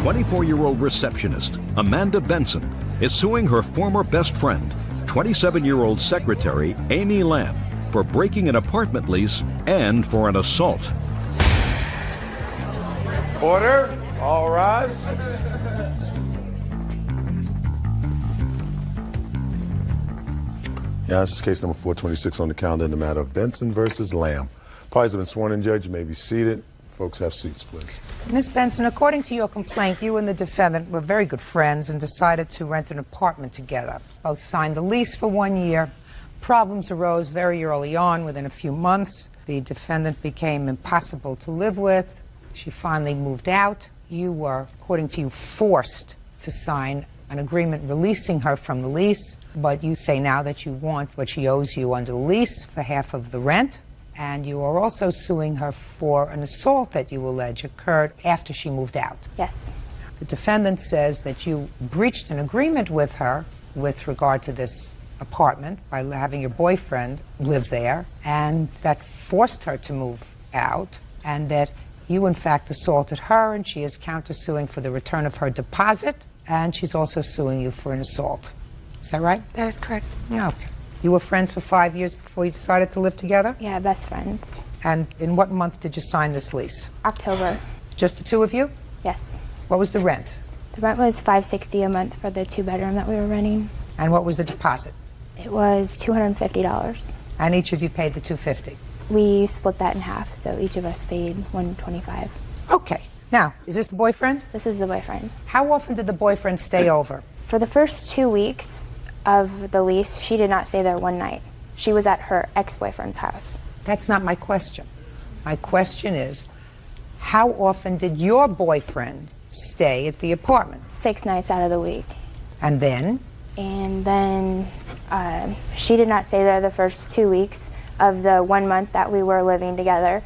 24-year-old receptionist, Amanda Benson, is suing her former best friend, 27-year-old secretary, Amy Lamb, for breaking an apartment lease and for an assault. Order. All rise. Yeah, this is case number 426 on the calendar in the matter of Benson versus Lamb. Parties have been sworn in, Judge. You may be seated. Folks, have seats, please. Ms. Benson, according to your complaint, you and the defendant were very good friends and decided to rent an apartment together. Both signed the lease for 1 year. Problems arose very early on. Within a few months, the defendant became impossible to live with. She finally moved out. You were, according to you, forced to sign an agreement releasing her from the lease, but you say now that you want what she owes you under the lease for half of the rent. And you are also suing her for an assault that you allege occurred after she moved out. Yes. The defendant says that you breached an agreement with her with regard to this apartment by having your boyfriend live there, and that forced her to move out, and that you, in fact, assaulted her, and she is countersuing for the return of her deposit, and she's also suing you for an assault. Is that right? That is correct. Okay. You were friends for 5 years before you decided to live together? Yeah, best friends. And in what month did you sign this lease? October. Just the two of you? Yes. What was the rent? The rent was $560 a month for the two-bedroom that we were renting. And what was the deposit? It was $250. And each of you paid the $250? We split that in half, so each of us paid $125. Okay. Now, is this the boyfriend? This is the boyfriend. How often did the boyfriend stay over? For the first 2 weeks of the lease, she did not stay there one night. She was at her ex-boyfriend's house. That's not my question. My question is, how often did your boyfriend stay at the apartment? 6 nights out of the week. And then? And then she did not stay there the first 2 weeks of the 1 month that we were living together.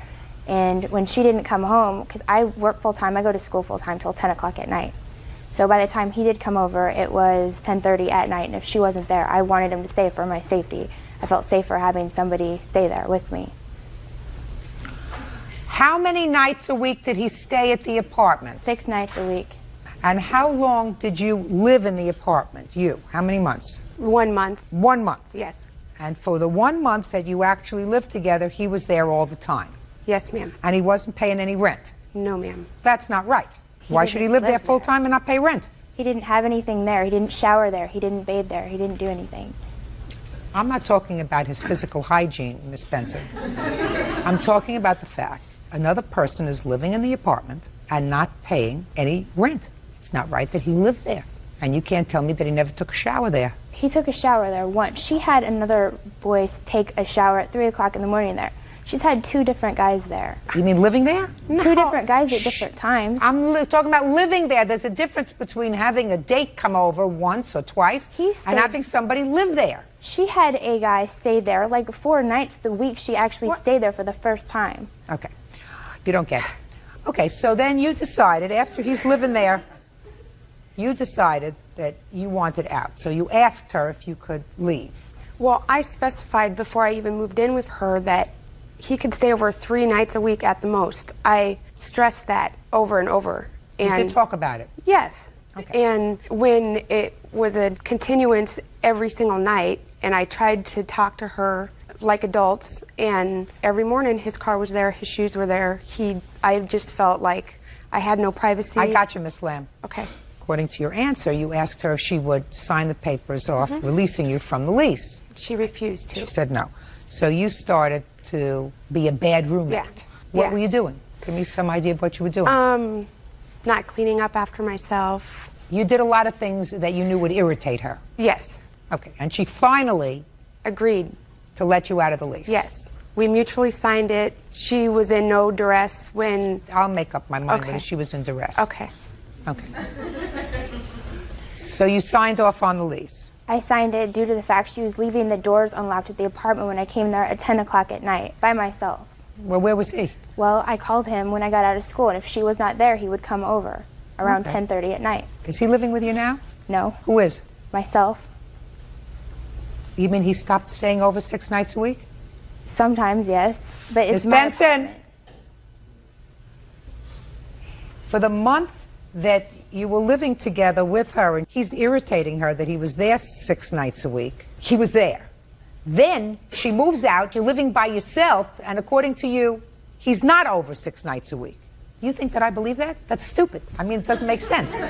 And when she didn't come home, because I work full-time, I go to school full-time till 10 o'clock at night. So by the time he did come over, it was 10:30 at night, and if she wasn't there, I wanted him to stay for my safety. I felt safer having somebody stay there with me. How many nights a week did he stay at the apartment? 6 nights a week. And how long did you live in the apartment, you? How many months? 1 month. 1 month? Yes. And for the 1 month that you actually lived together, he was there all the time? Yes, ma'am. And he wasn't paying any rent? No, ma'am. That's not right. Why should he live there full time and not pay rent? He didn't have anything there. He didn't shower there. He didn't bathe there. He didn't do anything. I'm not talking about his physical hygiene, Miss Benson. I'm talking about the fact another person is living in the apartment and not paying any rent. It's not right that he lived there. And you can't tell me that he never took a shower there. He took a shower there once. She had another boy take a shower at 3 o'clock in the morning there. She's had 2 different guys there. You mean living there? No. 2 different guys at different times. I'm talking about living there. There's a difference between having a date come over once or twice and having somebody live there. She had a guy stay there like 4 nights the week she actually stayed there for the first time. Okay. You don't get it. Okay, so then you decided, after he's living there, you decided that you wanted out. So you asked her if you could leave. Well, I specified before I even moved in with her that he could stay over 3 nights a week at the most. I stressed that over and over. And you did talk about it? Yes. Okay. And when it was a continuance every single night, and I tried to talk to her like adults, and every morning his car was there, his shoes were there. I just felt like I had no privacy. I got you, Miss Lamb. Okay. According to your answer, you asked her if she would sign the papers off, releasing you from the lease. She refused to. She said no. So you started to be a bad roommate. Yeah. What were you doing? Give me some idea of what you were doing. Not cleaning up after myself. You did a lot of things that you knew would irritate her. Yes. Okay. And she finally agreed to let you out of the lease. Yes. We mutually signed it. She was in no duress when... I'll make up my mind whether she was in duress. Okay. Okay. So you signed off on the lease. I signed it due to the fact she was leaving the doors unlocked at the apartment when I came there at 10 o'clock at night by myself. Well, where was he? Well, I called him when I got out of school, and if she was not there, he would come over around 10:30 at night. Is he living with you now? No. Who is? Myself. You mean he stopped staying over 6 nights a week? Sometimes, yes. But it's Ms. Benson, for the month that you were living together with her and he's irritating her that he was there 6 nights a week. He was there. Then she moves out, you're living by yourself, and according to you, he's not over 6 nights a week. You think that I believe that? That's stupid. I mean, it doesn't make sense.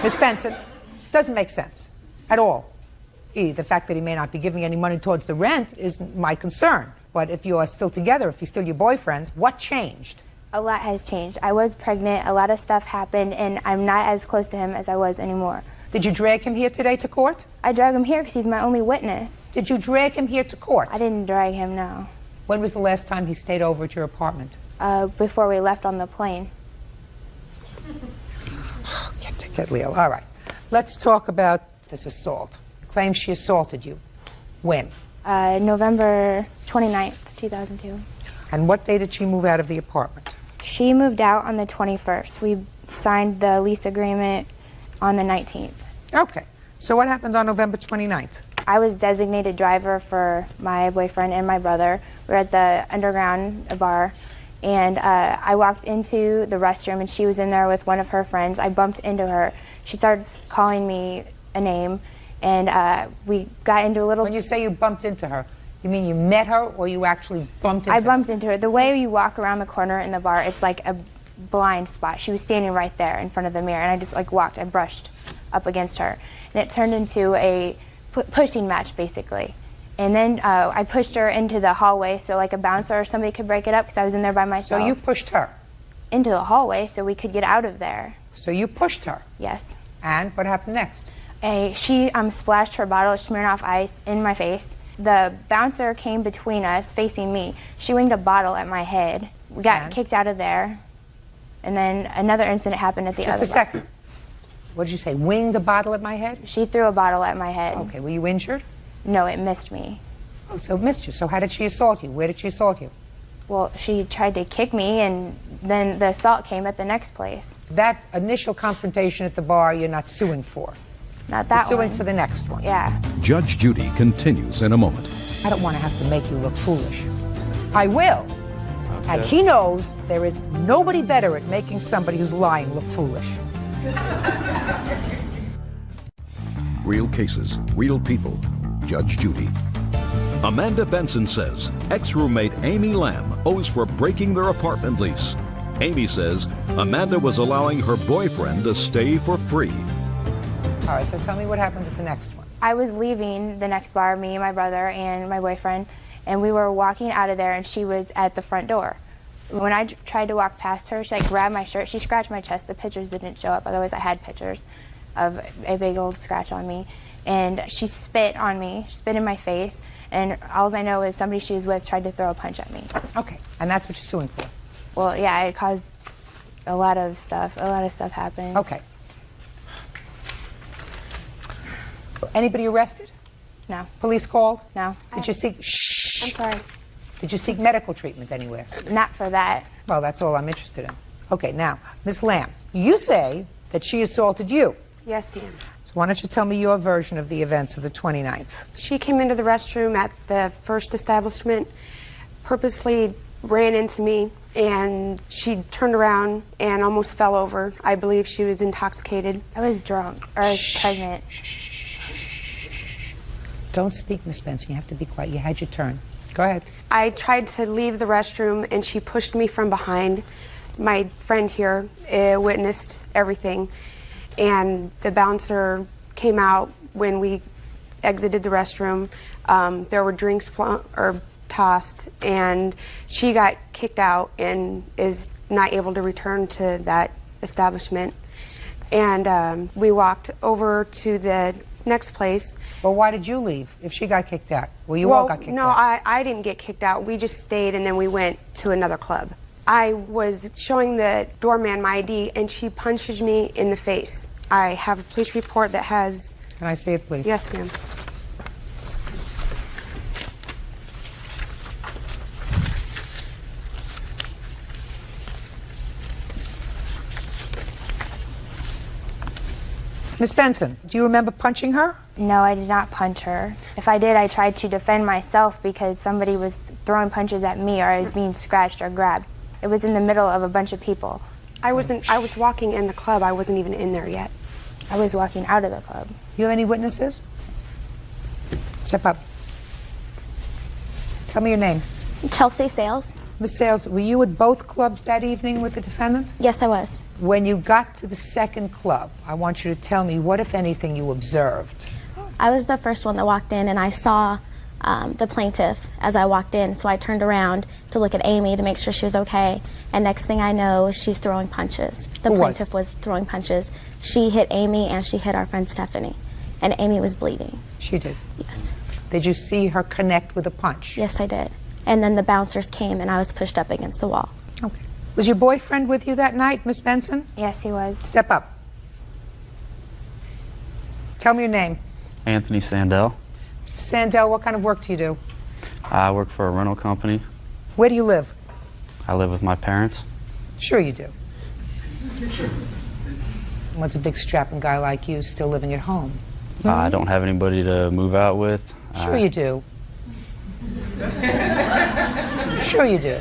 Miss Benson, it doesn't make sense at all. The fact that he may not be giving any money towards the rent is my concern. But if you are still together, if he's still your boyfriend, what changed? A lot has changed. I was pregnant, a lot of stuff happened, and I'm not as close to him as I was anymore. Did you drag him here today to court? I drag him here because he's my only witness. Did you drag him here to court? I didn't drag him, no. When was the last time he stayed over at your apartment? Before we left on the plane. Get Leo. All right. Let's talk about this assault. Claims she assaulted you. When? November 29th, 2002. And what day did she move out of the apartment? She moved out on the 21st. We signed the lease agreement on the 19th. Okay. So what happened on November 29th? I was designated driver for my boyfriend and my brother. We were at the Underground bar, and I walked into the restroom, and she was in there with one of her friends. I bumped into her. She starts calling me a name, and we got into a little... When you say you bumped into her, you mean you met her, or you actually bumped into her? I bumped into her. The way you walk around the corner in the bar, it's like a blind spot. She was standing right there in front of the mirror, and I just walked. I brushed up against her, and it turned into a pushing match, basically. And then I pushed her into the hallway so like a bouncer or somebody could break it up because I was in there by myself. So you pushed her? Into the hallway so we could get out of there. So you pushed her? Yes. And what happened next? She splashed her bottle of Smirnoff Ice in my face. The bouncer came between us, facing me. She winged a bottle at my head. We got kicked out of there. And then another incident happened at the other bar. Just a second. What did you say? Winged a bottle at my head? She threw a bottle at my head. Okay. Were you injured? No, it missed me. Oh, so it missed you. So how did she assault you? Where did she assault you? Well, she tried to kick me, and then the assault came at the next place. That initial confrontation at the bar, you're not suing for? Not that You're suing one. for the next one? Yeah. Judge Judy continues in a moment. I don't want to have to make you look foolish. I will. And he knows there is nobody better at making somebody who's lying look foolish. Real cases, real people. Judge Judy. Amanda Benson says ex-roommate Amy Lamb owes for breaking their apartment lease. Amy says Amanda was allowing her boyfriend to stay for free. All right, so tell me what happened at the next one. I was leaving the next bar, me and my brother and my boyfriend, and we were walking out of there, and she was at the front door. When I tried to walk past her, she grabbed my shirt. She scratched my chest. The pictures didn't show up. Otherwise, I had pictures of a big old scratch on me. And she spit on me, spit in my face, and all I know is somebody she was with tried to throw a punch at me. Okay, and that's what you're suing for? Well, yeah, it caused a lot of stuff. A lot of stuff happened. Okay. Anybody arrested? No. Police called? No. Did you seek... Shh. I'm sorry. Did you seek medical treatment anywhere? Not for that. Well, that's all I'm interested in. Okay, now, Miss Lamb, you say that she assaulted you. Yes, ma'am. So why don't you tell me your version of the events of the 29th? She came into the restroom at the first establishment, purposely ran into me, and she turned around and almost fell over. I believe she was intoxicated. I was drunk, or I was pregnant. Don't speak, Miss Benson. You have to be quiet. You had your turn. Go ahead. I tried to leave the restroom, and she pushed me from behind. My friend here witnessed everything, and the bouncer came out when we exited the restroom. There were drinks tossed, and she got kicked out and is not able to return to that establishment. And we walked over to the next place. Well, why did you leave if she got kicked out? Well, you all got kicked out. No, I didn't get kicked out. We just stayed, and then we went to another club. I was showing the doorman my ID, and she punches me in the face. I have a police report that has... Can I see it, please? Yes, ma'am. Miss Benson, do you remember punching her? No, I did not punch her. If I did, I tried to defend myself because somebody was throwing punches at me or I was being scratched or grabbed. It was in the middle of a bunch of people. I was walking in the club. I wasn't even in there yet. I was walking out of the club. You have any witnesses? Step up. Tell me your name. Chelsea Sales. Miss Sales, were you at both clubs that evening with the defendant? Yes, I was. When you got to the second club, I want you to tell me what, if anything, you observed. I was the first one that walked in, and I saw the plaintiff as I walked in, so I turned around to look at Amy to make sure she was okay, and next thing I know, she's throwing punches. The plaintiff was throwing punches. She hit Amy, and she hit our friend Stephanie, and Amy was bleeding. She did? Yes. Did you see her connect with a punch? Yes, I did. And then the bouncers came, and I was pushed up against the wall. Okay. Was your boyfriend with you that night, Miss Benson? Yes, he was. Step up. Tell me your name. Anthony Sandell. Mr. Sandell, what kind of work do you do? I work for a rental company. Where do you live? I live with my parents. Sure you do. What's a big strapping guy like you still living at home? I don't have anybody to move out with. Sure you do. Sure you do.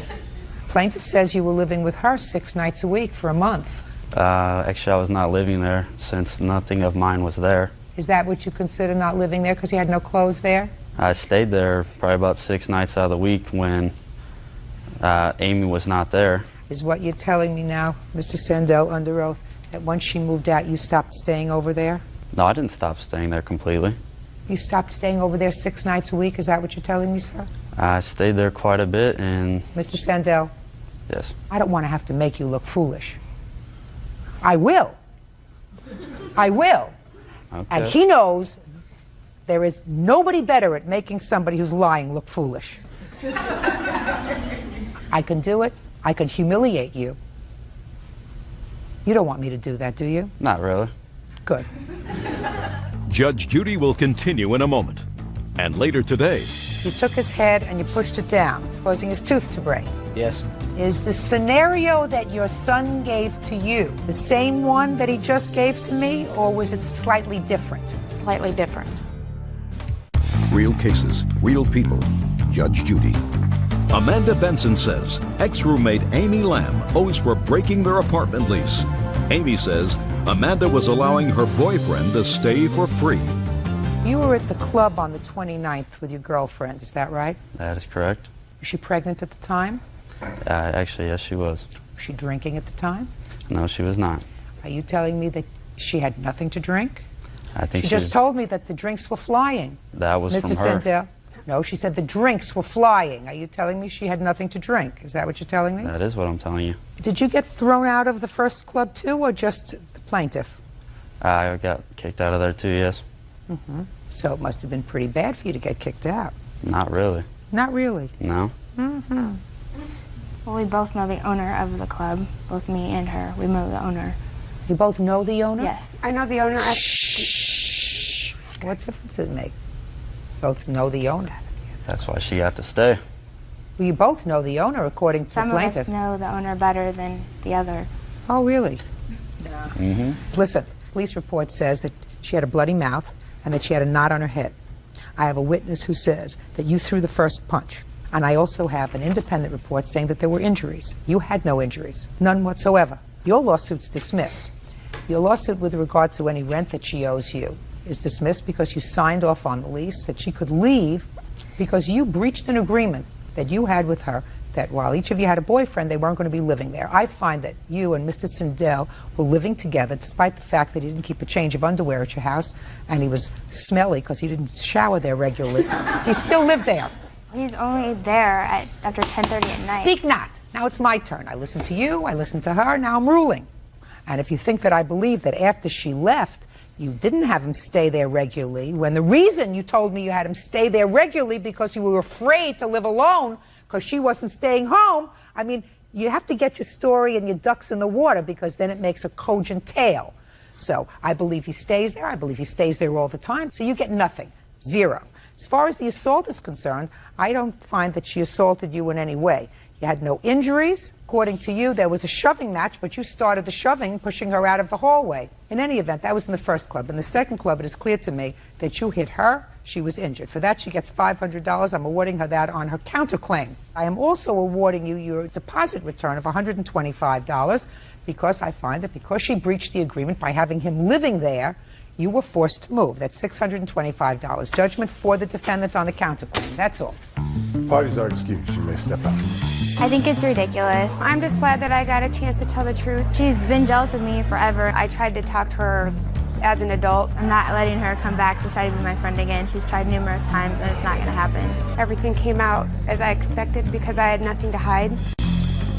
Plaintiff says you were living with her 6 nights a week for a month. Actually, I was not living there since nothing of mine was there. Is that what you consider not living there because you had no clothes there? I stayed there probably about 6 nights out of the week when Amy was not there. Is what you're telling me now, Mr. Sandell, under oath, that once she moved out, you stopped staying over there? No, I didn't stop staying there completely. You stopped staying over there 6 nights a week? Is that what you're telling me, sir? I stayed there quite a bit, and... Mr. Sandell? Yes. I don't want to have to make you look foolish. I will. I will. Okay. And he knows there is nobody better at making somebody who's lying look foolish. I can do it. I can humiliate you. You don't want me to do that, do you? Not really. Good. Judge Judy will continue in a moment. And later today, You took his head and you pushed it down, causing his tooth to break. Yes. Is the scenario that your son gave to you the same one that he just gave to me, or was it slightly different? Slightly different. real cases, real people. Judge Judy. Amanda Benson says ex-roommate Amy Lamb owes for breaking their apartment lease. Amy says Amanda was allowing her boyfriend to stay for free. You were at the club on the 29th with your girlfriend, is that right? That is correct. Was she pregnant at the time? Actually, yes, she was. Was she drinking at the time? No, she was not. Are you telling me that she had nothing to drink? I think She just told me that the drinks were flying. That was Mr. from her. Sandell? No, she said the drinks were flying. Are you telling me she had nothing to drink? Is that what you're telling me? That is what I'm telling you. Did you get thrown out of the first club too, or just the plaintiff? I got kicked out of there too, yes. Mm-hmm. So it must have been pretty bad for you to get kicked out. Not really. Not really. No. Mm-hmm. Well, we both know the owner of the club, both me and her. We know the owner. You both know the owner? Yes. I know the owner. Shh. What difference does it make? Both know the owner. That's why she got to stay. Well, you both know the owner, according to Some the of plaintiff. us know the owner better than the other. Oh, really? Mm-hmm. Listen, police report says that she had a bloody mouth and that she had a knot on her head. I have a witness who says that you threw the first punch. And I also have an independent report saying that there were injuries. You had no injuries, none whatsoever. Your lawsuit's dismissed. Your lawsuit with regard to any rent that she owes you is dismissed because you signed off on the lease that she could leave because you breached an agreement that you had with her that while each of you had a boyfriend, they weren't going to be living there. I find that you and Mr. Sandell were living together despite the fact that he didn't keep a change of underwear at your house and he was smelly because he didn't shower there regularly. He still lived there. He's only there after 10:30 at night. Speak not. Now it's my turn. I listened to you, I listened to her, now I'm ruling. And if you think that I believe that after she left, you didn't have him stay there regularly, when the reason you told me you had him stay there regularly because you were afraid to live alone because she wasn't staying home, I mean, you have to get your story and your ducks in the water because then it makes a cogent tale. So I believe he stays there. I believe he stays there all the time. So you get nothing. Zero. As far as the assault is concerned, I don't find that she assaulted you in any way. You had no injuries. According to you, there was a shoving match, but you started the shoving, pushing her out of the hallway. In any event, that was in the first club. In the second club, it is clear to me that you hit her, she was injured. For that, she gets $500. I'm awarding her that on her counterclaim. I am also awarding you your deposit return of $125 because I find that because she breached the agreement by having him living there, you were forced to move. That's $625. Judgment for the defendant on the counterclaim. That's all. Parties are excused. You may step out. I think it's ridiculous. I'm just glad that I got a chance to tell the truth. She's been jealous of me forever. I tried to talk to her as an adult. I'm not letting her come back to try to be my friend again. She's tried numerous times, and it's not going to happen. Everything came out as I expected because I had nothing to hide.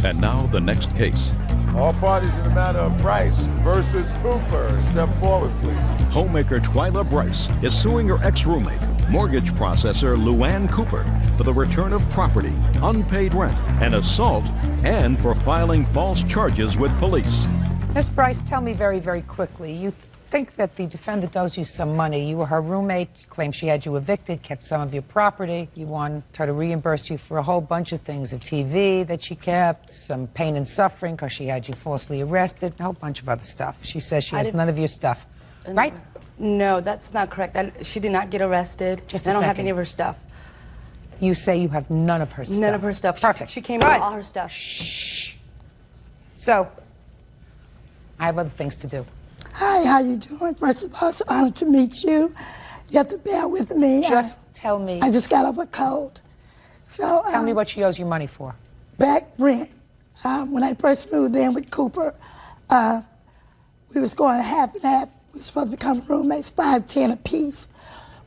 And now the next case. All parties in the matter of Bryce versus Cooper. Step forward, please. Homemaker Twyla Bryce is suing her ex-roommate, mortgage processor Luann Cooper, for the return of property, unpaid rent, and assault, and for filing false charges with police. Miss Bryce, tell me very, very quickly. You think that the defendant owes you some money. You were her roommate. You claim she had you evicted, kept some of your property. You want her to reimburse you for a whole bunch of things, a TV that she kept, some pain and suffering because she had you falsely arrested, a whole bunch of other stuff. She says she has none of your stuff. Right? No, that's not correct. She did not get arrested. Just a I don't have second. any of her stuff. You say you have none of her stuff. None of her stuff. Perfect. She came with all her stuff. Shh. So, I have other things to do. Hi, how you doing? First of all, it's an honor to meet you. You have to bear with me. Just tell me. I just got over a cold. So Tell me what she owes you money for. back rent. When I first moved in with Cooper, we was going half and half. We were supposed to become roommates, $5.10 apiece.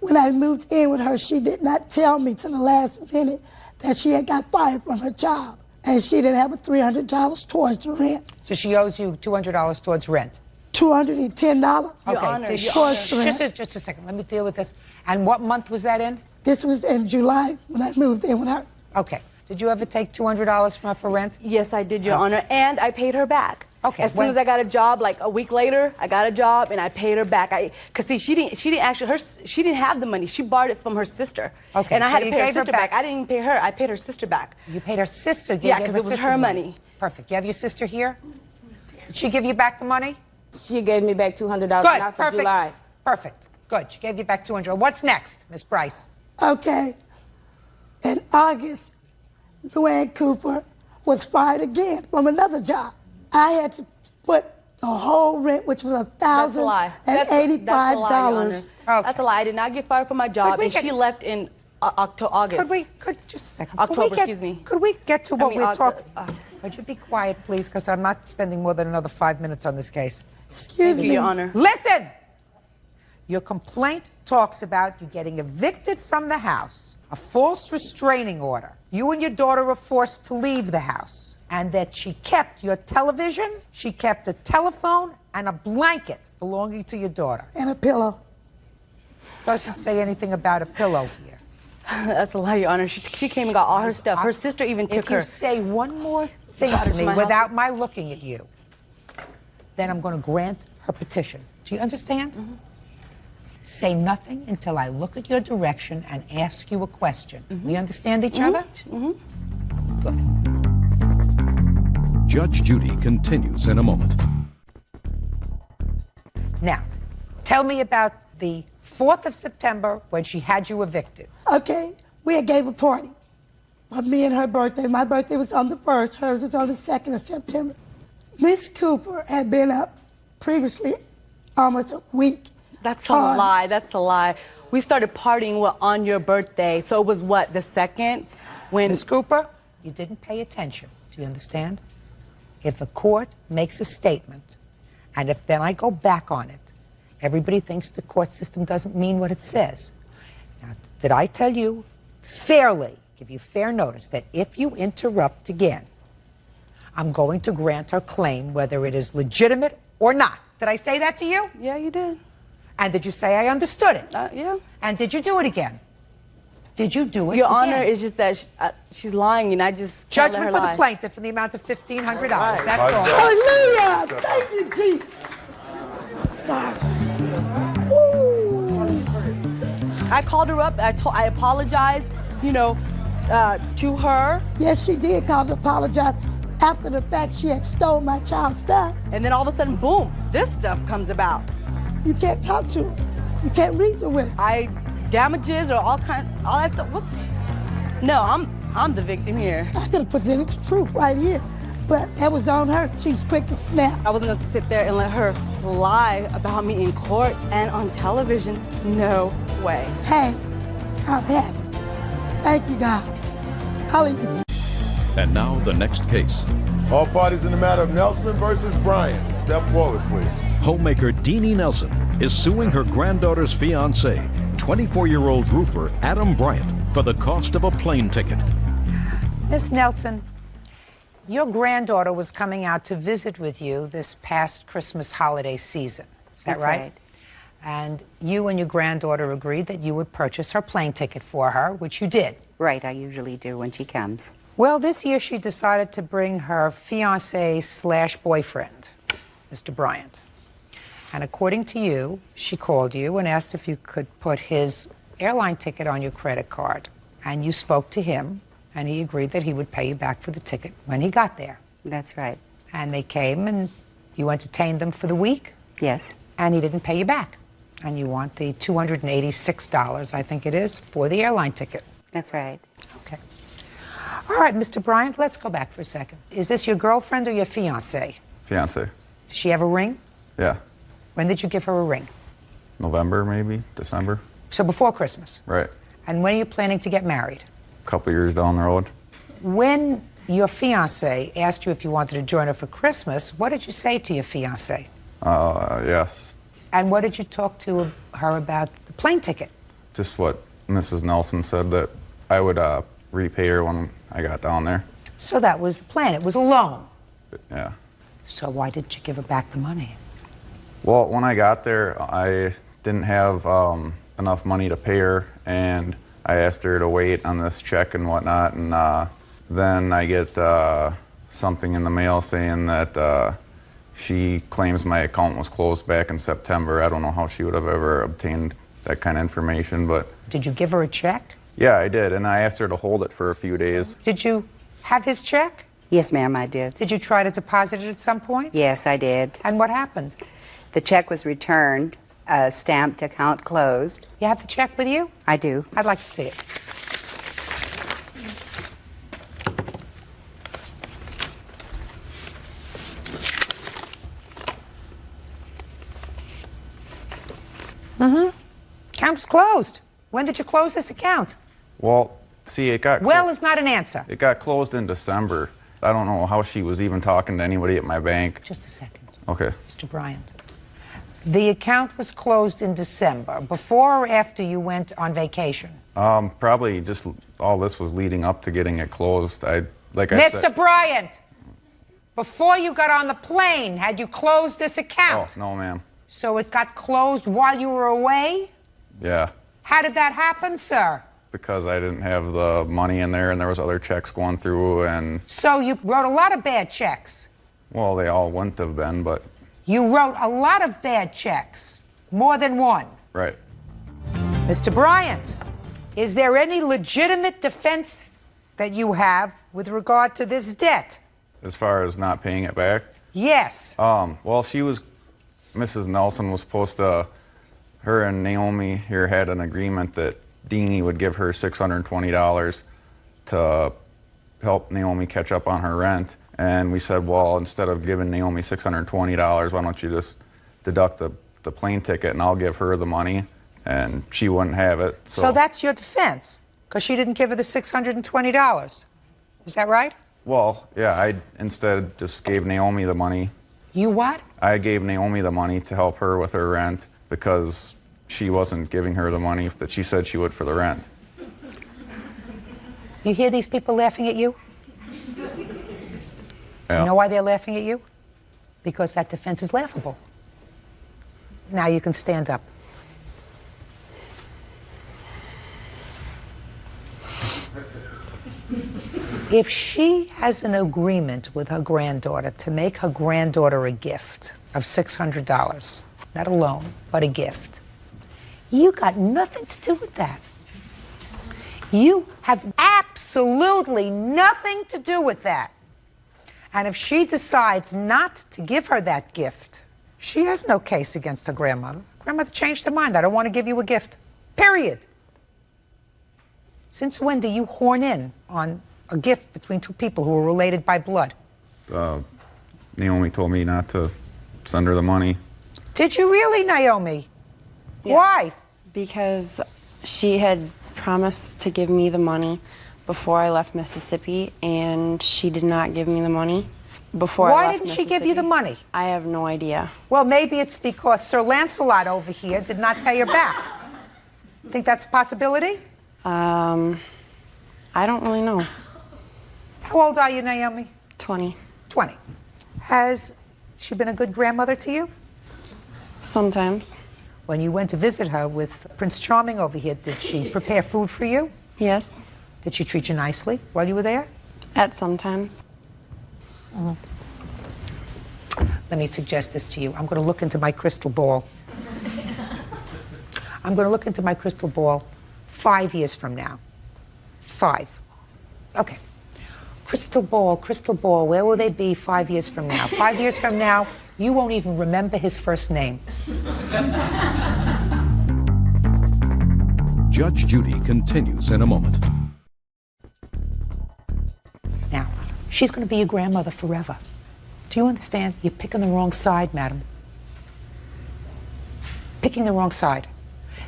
When I moved in with her, she did not tell me to the last minute that she had got fired from her job, and she didn't have a $300 towards the rent. So she owes you $200 towards rent. $210. Your Honor, did Your she- Honor. just a second. Let me deal with this. And what month was that in? This was in July when I moved in with her. Okay. Did you ever take $200 from her for rent? Yes, I did, Your Honor, and I paid her back. Okay, As soon when- as I got a job, like a week later, I got a job and I paid her back. Cause see, she didn't actually she didn't have the money. She borrowed it from her sister. Okay, and I so had to you pay her gave her sister back- back. I didn't even pay her. I paid her sister back. You paid her sister. You Yeah, gave 'cause her it was sister her the money. Perfect. You have your sister here? Did she give you back the money? She gave me back $200 Good. not for Perfect. July. Perfect. Good. She gave you back $200. What's next, Miss Bryce? Okay. In August, Luann Cooper was fired again from another job. I had to put the whole rent, which was That's a lie. That's a lie, Your Honor. $1,085. That's a lie. I did not get fired from my job, we and get- she left in August. Just a second. October, Could we excuse me. Could we get to what mean, we're talking? Could you be quiet, please? Because I'm not spending more than another 5 minutes on this case. Excuse Thank you, me. Your Honor. Listen! Your complaint talks about you getting evicted from the house, a false restraining order. You and your daughter were forced to leave the house, and that she kept your television, she kept a telephone, and a blanket belonging to your daughter. And a pillow. Doesn't say anything about a pillow here. That's a lie, Your Honor. She came and got all her stuff. Her sister even took If you her. say one more thing Got her to to me my house. without my looking at you, then I'm going to grant her petition. Do you understand? Mm-hmm. Say nothing until I look at your direction and ask you a question. Mm-hmm. We understand each other? Good. Judge Judy continues in a moment. Now, tell me about the 4th of September when she had you evicted. Okay, we had gave a party on me and her birthday. My birthday was on the 1st, hers was on the 2nd of September. Miss Cooper had been up previously almost a week. That's a lie. That's a lie. We started partying on your birthday, so it was what, the 2nd? When Miss Cooper, you didn't pay attention. Do you understand? If a court makes a statement, and if then I go back on it, everybody thinks the court system doesn't mean what it says. Now, did I tell you fairly, give you fair notice, that if you interrupt again, I'm going to grant her claim whether it is legitimate or not. Did I say that to you? Yeah, you did. And did you say I understood it? Yeah. And did you do it again? Did you do it Your again? Honor, it's just that she's lying, and I just can't let Judgment her for lie. the plaintiff in the amount of $1,500. Right. That's all. Hallelujah! Thank you, Jesus. Sorry. I called her up. I apologized, to her. Yes, she did call to apologize after the fact she had stole my child's stuff. And then all of a sudden, boom, this stuff comes about. You can't talk to her. You can't reason with her. I damages or all that stuff. No, I'm the victim here. I could have presented the truth right here, but that was on her. She was quick to snap. I wasn't gonna sit there and let her lie about me in court and on television. No way. Hey, I'm happy. Thank you, God. Hallelujah. And now the next case. All parties in the matter of Nelson versus Bryant. Step forward, please. Homemaker Deanie Nelson is suing her granddaughter's fiancé, 24-year-old roofer Adam Bryant, for the cost of a plane ticket. Miss Nelson, your granddaughter was coming out to visit with you this past Christmas holiday season. Is that That's right? right. And you and your granddaughter agreed that you would purchase her plane ticket for her, which you did. Right, I usually do when she comes. Well, this year she decided to bring her fiancé/boyfriend, Mr. Bryant. And according to you, she called you and asked if you could put his airline ticket on your credit card. And you spoke to him, and he agreed that he would pay you back for the ticket when he got there. That's right. And they came and you entertained them for the week, Yes. and he didn't pay you back. And you want the $286, I think it is, for the airline ticket. That's right. Okay. All right, Mr. Bryant, let's go back for a second. Is this your girlfriend or your fiancé? Fiance. Does she have a ring? Yeah. When did you give her a ring? November, maybe December. So before Christmas. Right. And when are you planning to get married? A couple years down the road. When your fiancé asked you if you wanted to join her for Christmas, what did you say to your fiancé? Yes. And what did you talk to her about the plane ticket? Just what Mrs. Nelson said, that I would repay her when I got down there. So that was the plan. It was a loan. Yeah. So why didn't you give her back the money? Well, when I got there, I didn't have enough money to pay her, and I asked her to wait on this check and whatnot, and then I get something in the mail saying that she claims my account was closed back in September. I don't know how she would have ever obtained that kind of information, but... Did you give her a check? Yeah, I did, and I asked her to hold it for a few days. Did you have his check? Yes, ma'am, I did. Did you try to deposit it at some point? Yes, I did. And what happened? The check was returned, stamped account closed. You have the check with you? I do. I'd like to see it. Account is closed. When did you close this account? Well, see, it got... Well is not an answer. It got closed in December. I don't know how she was even talking to anybody at my bank. Just a second. Okay. Mr. Bryant. The account was closed in December, before or after you went on vacation? Probably just all this was leading up to getting it closed. Mr. Bryant, before you got on the plane, had you closed this account? Oh, no, ma'am. So it got closed while you were away? Yeah. How did that happen, sir? Because I didn't have the money in there, and there was other checks going through, and... So you wrote a lot of bad checks? Well, they all wouldn't have been, but... You wrote a lot of bad checks, more than one. Right. Mr. Bryant, is there any legitimate defense that you have with regard to this debt? As far as not paying it back? Yes. Well, Mrs. Nelson was supposed to... Her and Naomi here had an agreement that Deanie would give her $620 to help Naomi catch up on her rent. And we said, well, instead of giving Naomi $620, why don't you just deduct the plane ticket and I'll give her the money, and she wouldn't have it. So that's your defense, because she didn't give her the $620. Is that right? Well, yeah, I instead just gave Naomi the money. You what? I gave Naomi the money to help her with her rent because she wasn't giving her the money that she said she would for the rent. You hear these people laughing at you? Yeah. You know why they're laughing at you? Because that defense is laughable. Now you can stand up. If she has an agreement with her granddaughter to make her granddaughter a gift of $600, not a loan, but a gift, you got nothing to do with that. You have absolutely nothing to do with that. And if she decides not to give her that gift, she has no case against her grandmother. Grandmother changed her mind. I don't want to give you a gift. Period. Since when do you horn in on a gift between two people who are related by blood? Naomi told me not to send her the money. Did you really, Naomi? Yes. Why? Because she had promised to give me the money before I left Mississippi, and she did not give me the money before I left Why didn't she give you the money? I have no idea. Well, maybe it's because Sir Lancelot over here did not pay her back. Think that's a possibility? I don't really know. How old are you, Naomi? 20. 20. Has she been a good grandmother to you? Sometimes. When you went to visit her with Prince Charming over here, did she prepare food for you? Yes. Did she treat you nicely while you were there? At sometimes. Let me suggest this to you. I'm going to look into my crystal ball. I'm going to look into my crystal ball 5 years from now. 5. Okay. Crystal ball, where will they be 5 years from now? 5 years from now, you won't even remember his first name. Judge Judy continues in a moment. Now, she's going to be your grandmother forever. Do you understand? You're picking the wrong side, madam. Picking the wrong side.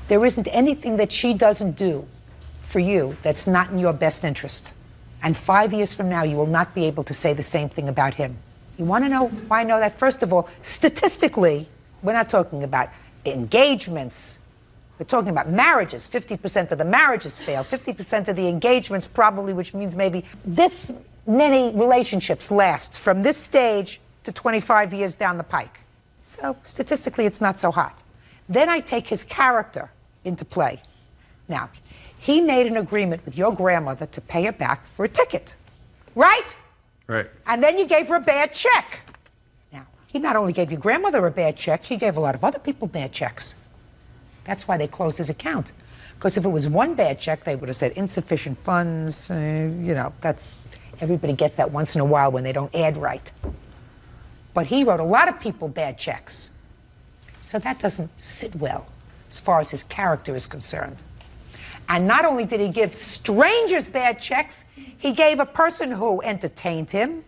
There isn't anything that she doesn't do for you that's not in your best interest. And 5 years from now, you will not be able to say the same thing about him. You want to know why I know that? First of all, statistically, we're not talking about engagements. We're talking about marriages. 50% of the marriages fail. 50% of the engagements probably, which means maybe this many relationships last from this stage to 25 years down the pike. So statistically, it's not so hot. Then I take his character into play. Now, he made an agreement with your grandmother to pay her back for a ticket, right? Right. And then you gave her a bad check. Now, he not only gave your grandmother a bad check, he gave a lot of other people bad checks. That's why they closed his account. Because if it was one bad check, they would have said insufficient funds. You know, that's, everybody gets that once in a while when they don't add right. But he wrote a lot of people bad checks. So that doesn't sit well as far as his character is concerned. And not only did he give strangers bad checks, he gave a person who entertained him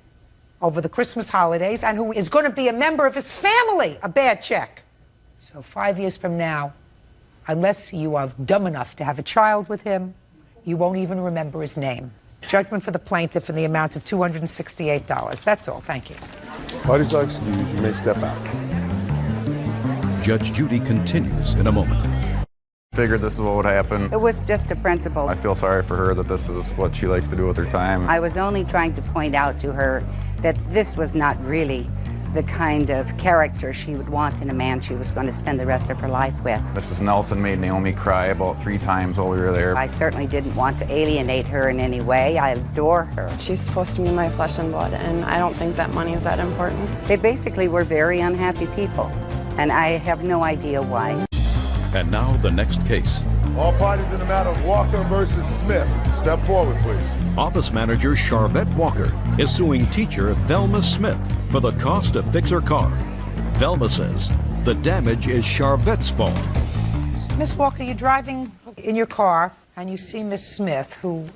over the Christmas holidays and who is going to be a member of his family a bad check. So 5 years from now, unless you are dumb enough to have a child with him, you won't even remember his name. Judgment for the plaintiff in the amount of $268. That's all. Thank you. Parties are excused. You may step out. Judge Judy continues in a moment. Figured this is what would happen. It was just a principle. I feel sorry for her that this is what she likes to do with her time. I was only trying to point out to her that this was not really the kind of character she would want in a man she was going to spend the rest of her life with. Mrs. Nelson made Naomi cry about 3 times while we were there. I certainly didn't want to alienate her in any way. I adore her. She's supposed to be my flesh and blood, and I don't think that money is that important. They basically were very unhappy people, and I have no idea why. And now the next case. All parties in the matter of Walker versus Smith. Step forward, please. Office manager Charvette Walker is suing teacher Velma Smith for the cost to fix her car. Velma says the damage is Charvette's fault. Miss Walker, you're driving in your car and you see Miss Smith, who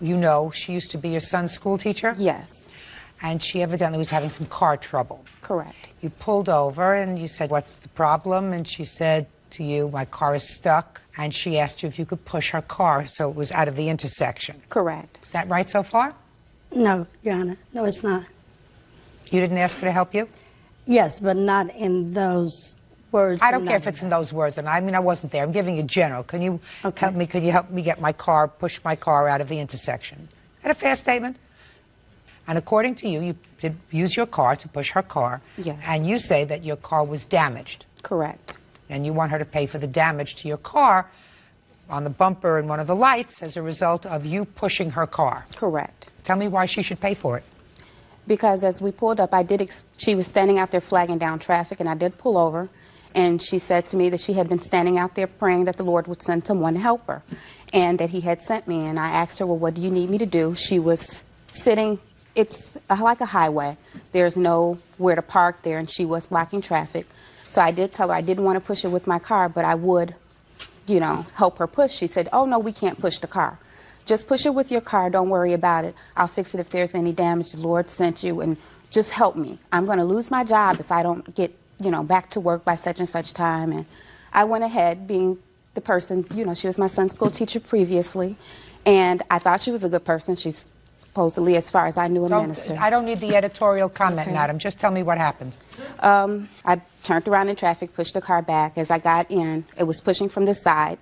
you know, she used to be your son's school teacher? Yes. And she evidently was having some car trouble. Correct. You pulled over and you said, "What's the problem?" And she said to you, "My car is stuck." And she asked you if you could push her car so it was out of the intersection. Correct. Is that right so far? No, Your Honor. No, it's not. You didn't ask her to help you? Yes, but not in those words. I don't care if it's in those words. And I mean, I wasn't there. I'm giving you general. Can you help me? Could you help me get my car, push my car out of the intersection? Is that a fair statement? And according to you, you did use your car to push her car. Yes. And you say that your car was damaged. Correct. And you want her to pay for the damage to your car on the bumper and one of the lights as a result of you pushing her car. Correct. Tell me why she should pay for it. Because as we pulled up, she was standing out there flagging down traffic, and I did pull over. And she said to me that she had been standing out there praying that the Lord would send someone to help her, and that he had sent me. And I asked her, "Well, what do you need me to do?" She was sitting, it's like a highway. There's nowhere to park there, and she was blocking traffic. So I did tell her I didn't want to push her with my car, but I would, help her push. She said, "Oh, no, we can't push the car. just push it with your car. Don't worry about it. I'll fix it if there's any damage. The Lord sent you, and just help me. I'm going to lose my job if I don't get, back to work by such and such time. And I went ahead, being the person, she was my son's school teacher previously, and I thought she was a good person. She's supposedly, as far as I knew, a minister. I don't need the editorial comment, Okay. madam. Just tell me what happened. I turned around in traffic, pushed the car back. As I got in, it was pushing from the side.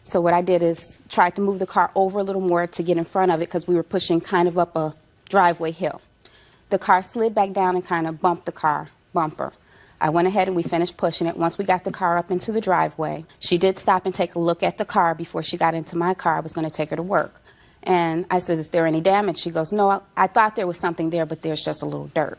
So what I did is tried to move the car over a little more to get in front of it because we were pushing kind of up a driveway hill. The car slid back down and kind of bumped the car bumper. I went ahead and we finished pushing it. Once we got the car up into the driveway, she did stop and take a look at the car before she got into my car. I was going to take her to work. And I said, is there any damage? She goes, no, I thought there was something there, but there's just a little dirt.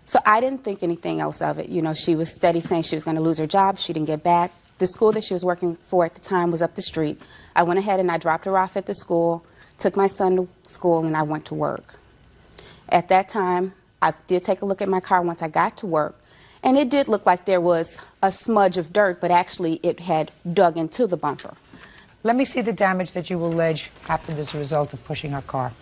So I didn't think anything else of it. She was steady saying she was going to lose her job. She didn't get back. The school that she was working for at the time was up the street. I went ahead and I dropped her off at the school, took my son to school, and I went to work. At that time, I did take a look at my car once I got to work, and it did look like there was a smudge of dirt, but actually it had dug into the bumper. Let me see the damage that you allege happened as a result of pushing her car.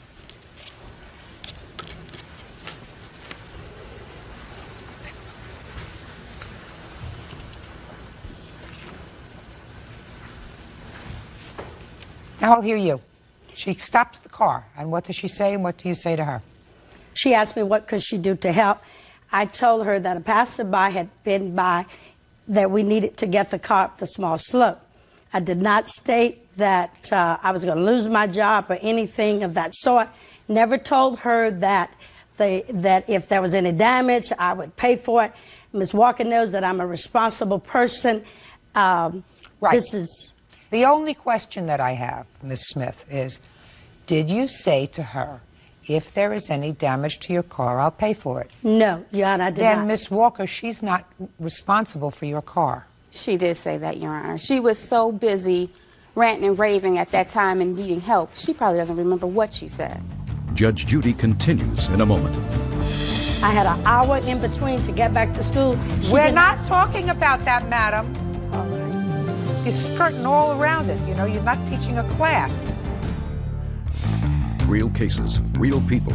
Now I'll hear you. She stops the car, and what does she say, and what do you say to her? She asked me what could she do to help. I told her that a passerby had been by, that we needed to get the car up the small slope. I did not state that I was going to lose my job or anything of that sort. Never told her that if there was any damage, I would pay for it. Ms. Walker knows that I'm a responsible person. Right. This is... The only question that I have, Ms. Smith, is did you say to her, if there is any damage to your car, I'll pay for it? No, Your Honor, I did not. Then, Ms. Walker, she's not responsible for your car. She did say that, Your Honor. She was so busy ranting and raving at that time and needing help, she probably doesn't remember what she said. Judge Judy continues in a moment. I had an hour in between to get back to school. We're not talking about that, madam. All right. You're skirting all around it. You're not teaching a class. Real cases, real people.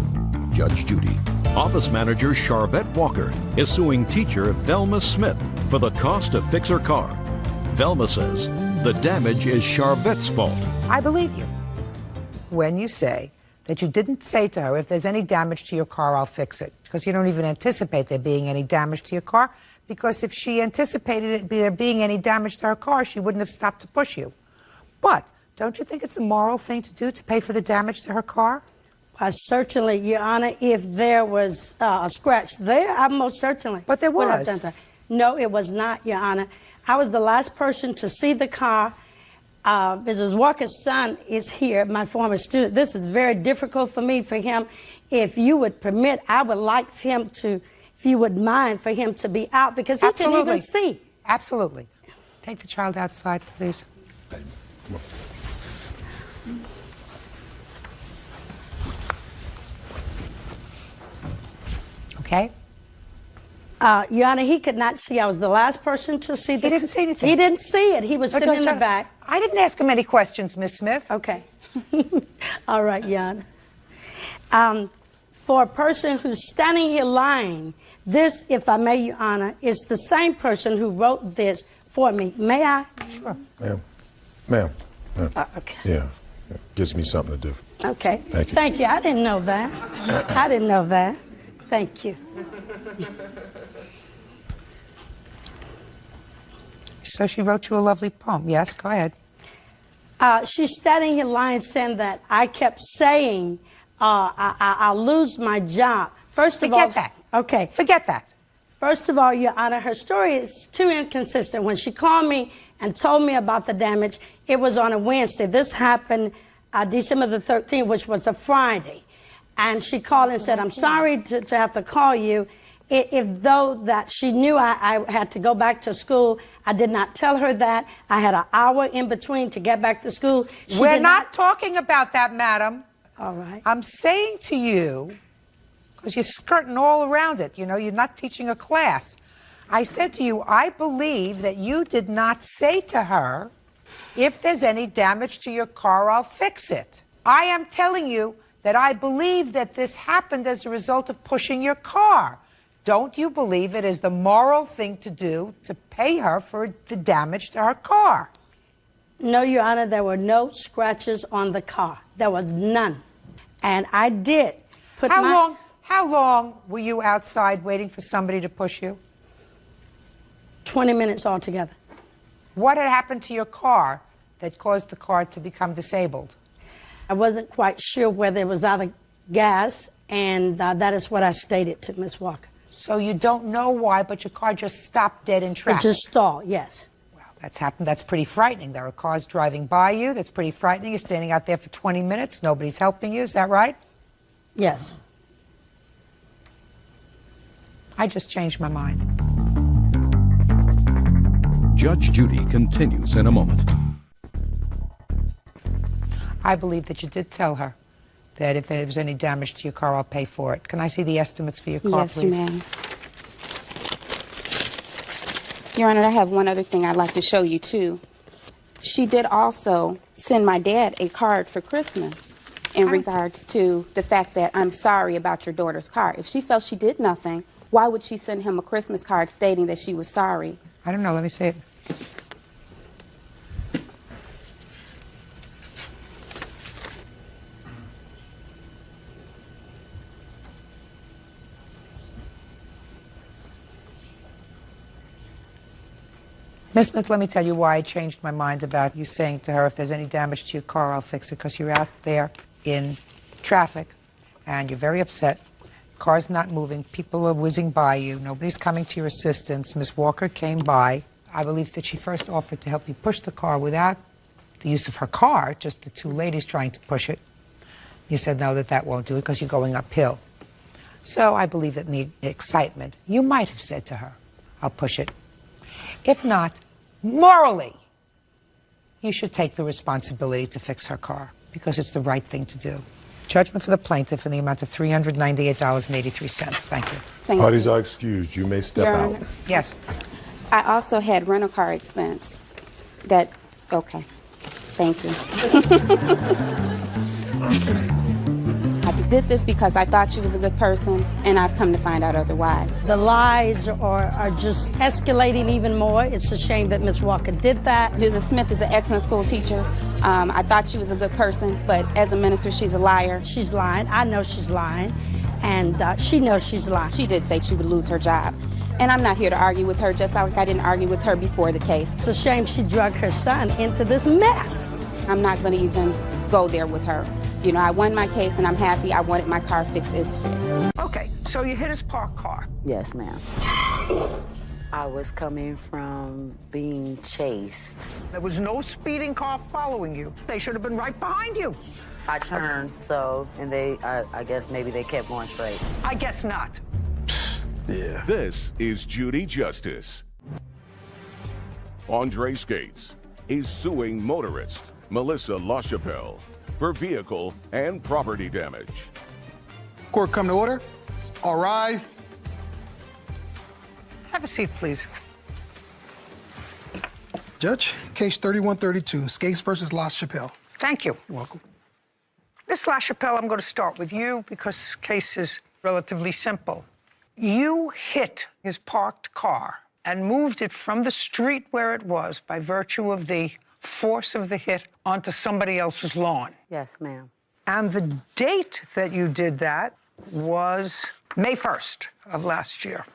Judge Judy. Office manager Charvette Walker is suing teacher Velma Smith for the cost to fix her car. Velma says the damage is Charvette's fault. I believe you when you say that you didn't say to her, if there's any damage to your car, I'll fix it. Because you don't even anticipate there being any damage to your car. Because if she anticipated there being any damage to her car, she wouldn't have stopped to push you. But don't you think it's a moral thing to do to pay for the damage to her car? Certainly, Your Honor, if there was a scratch there, I most certainly. But there would have was. done that. No, it was not, Your Honor. I was the last person to see the car. Mrs. Walker's son is here, my former student. This is very difficult for me, for him. If you would permit, I would like him to, if you would mind, for him to be out, because he couldn't even see. Absolutely. Take the child outside, please. Come on. Okay? Your Honor, he could not see. I was the last person to see. He didn't see anything. He didn't see it. He was sitting in the back. I didn't ask him any questions, Miss Smith. Okay. All right, Your Honor. For a person who's standing here lying, this, if I may, Your Honor, is the same person who wrote this for me. May I? Sure. Ma'am. Ma'am. Okay. Yeah. Gives me something to do. Okay. Thank you. Thank you. I didn't know that. I didn't know that. Thank you. So she wrote you a lovely poem. Yes, go ahead. She's standing here lying, saying that I kept saying I'll lose my job. First of all, forget that. Okay. Forget that. First of all, Your Honor, her story is too inconsistent. When she called me and told me about the damage, it was on a Wednesday. This happened December the 13th, which was a Friday. And she called and said, I'm sorry to have to call you. If though that she knew I had to go back to school, I did not tell her that. I had an hour in between to get back to school. We're not talking about that, madam. All right. I'm saying to you, because you're skirting all around it, you're not teaching a class. I said to you, I believe that you did not say to her, if there's any damage to your car, I'll fix it. I am telling you that I believe that this happened as a result of pushing your car. Don't you believe it is the moral thing to do to pay her for the damage to her car? No, Your Honor, there were no scratches on the car. There was none. And I did put How long were you outside waiting for somebody to push you? 20 minutes altogether. What had happened to your car that caused the car to become disabled? I wasn't quite sure whether it was out of gas, and that is what I stated to Ms. Walker. So you don't know why, but your car just stopped dead in traffic? It just stalled, yes. Wow, that's happened. That's pretty frightening. There are cars driving by you. That's pretty frightening. You're standing out there for 20 minutes. Nobody's helping you. Is that right? Yes. I just changed my mind. Judge Judy continues in a moment. I believe that you did tell her that if there was any damage to your car, I'll pay for it. Can I see the estimates for your car, please? Yes, ma'am. Your Honor, I have one other thing I'd like to show you, too. She did also send my dad a card for Christmas in regards to the fact that I'm sorry about your daughter's car. If she felt she did nothing, why would she send him a Christmas card stating that she was sorry? I don't know. Let me see it. Miss Smith, let me tell you why I changed my mind about you saying to her, if there's any damage to your car, I'll fix it, because you're out there in traffic and you're very upset. Car's not moving. People are whizzing by you. Nobody's coming to your assistance. Miss Walker came by. I believe that she first offered to help you push the car without the use of her car, just the two ladies trying to push it. You said, no, that won't do it because you're going uphill. So I believe that in the excitement, you might have said to her, I'll push it. If not, morally, you should take the responsibility to fix her car because it's the right thing to do. Judgment for the plaintiff in the amount of $398.83. Thank you. Parties are excused. You may step out. Yes. I also had rental car expense. Okay. Thank you. I did this because I thought she was a good person, and I've come to find out otherwise. The lies are just escalating even more. It's a shame that Ms. Walker did that. Mrs. Smith is an excellent school teacher. I thought she was a good person, but as a minister, she's a liar. She's lying. I know she's lying, and she knows she's lying. She did say she would lose her job. And I'm not here to argue with her, just like I didn't argue with her before the case. It's a shame she drug her son into this mess. I'm not going to even go there with her. You know, I won my case and I'm happy. I wanted my car fixed. It's fixed. Okay, so you hit his parked car. Yes, ma'am. I was coming from being chased. There was no speeding car following you. They should have been right behind you. I turned, and I guess maybe they kept going straight. I guess not. Yeah. This is Judy Justice. Andre Skates is suing motorist Melissa LaChapelle for vehicle and property damage. Court come to order. All rise. Have a seat, please. Judge, case 3132, Skates versus LaChapelle. Thank you. You're welcome. Miss LaChapelle, I'm going to start with you because this case is relatively simple. You hit his parked car and moved it from the street where it was by virtue of the force of the hit onto somebody else's lawn. Yes, ma'am. And the date that you did that was May 1st of last year.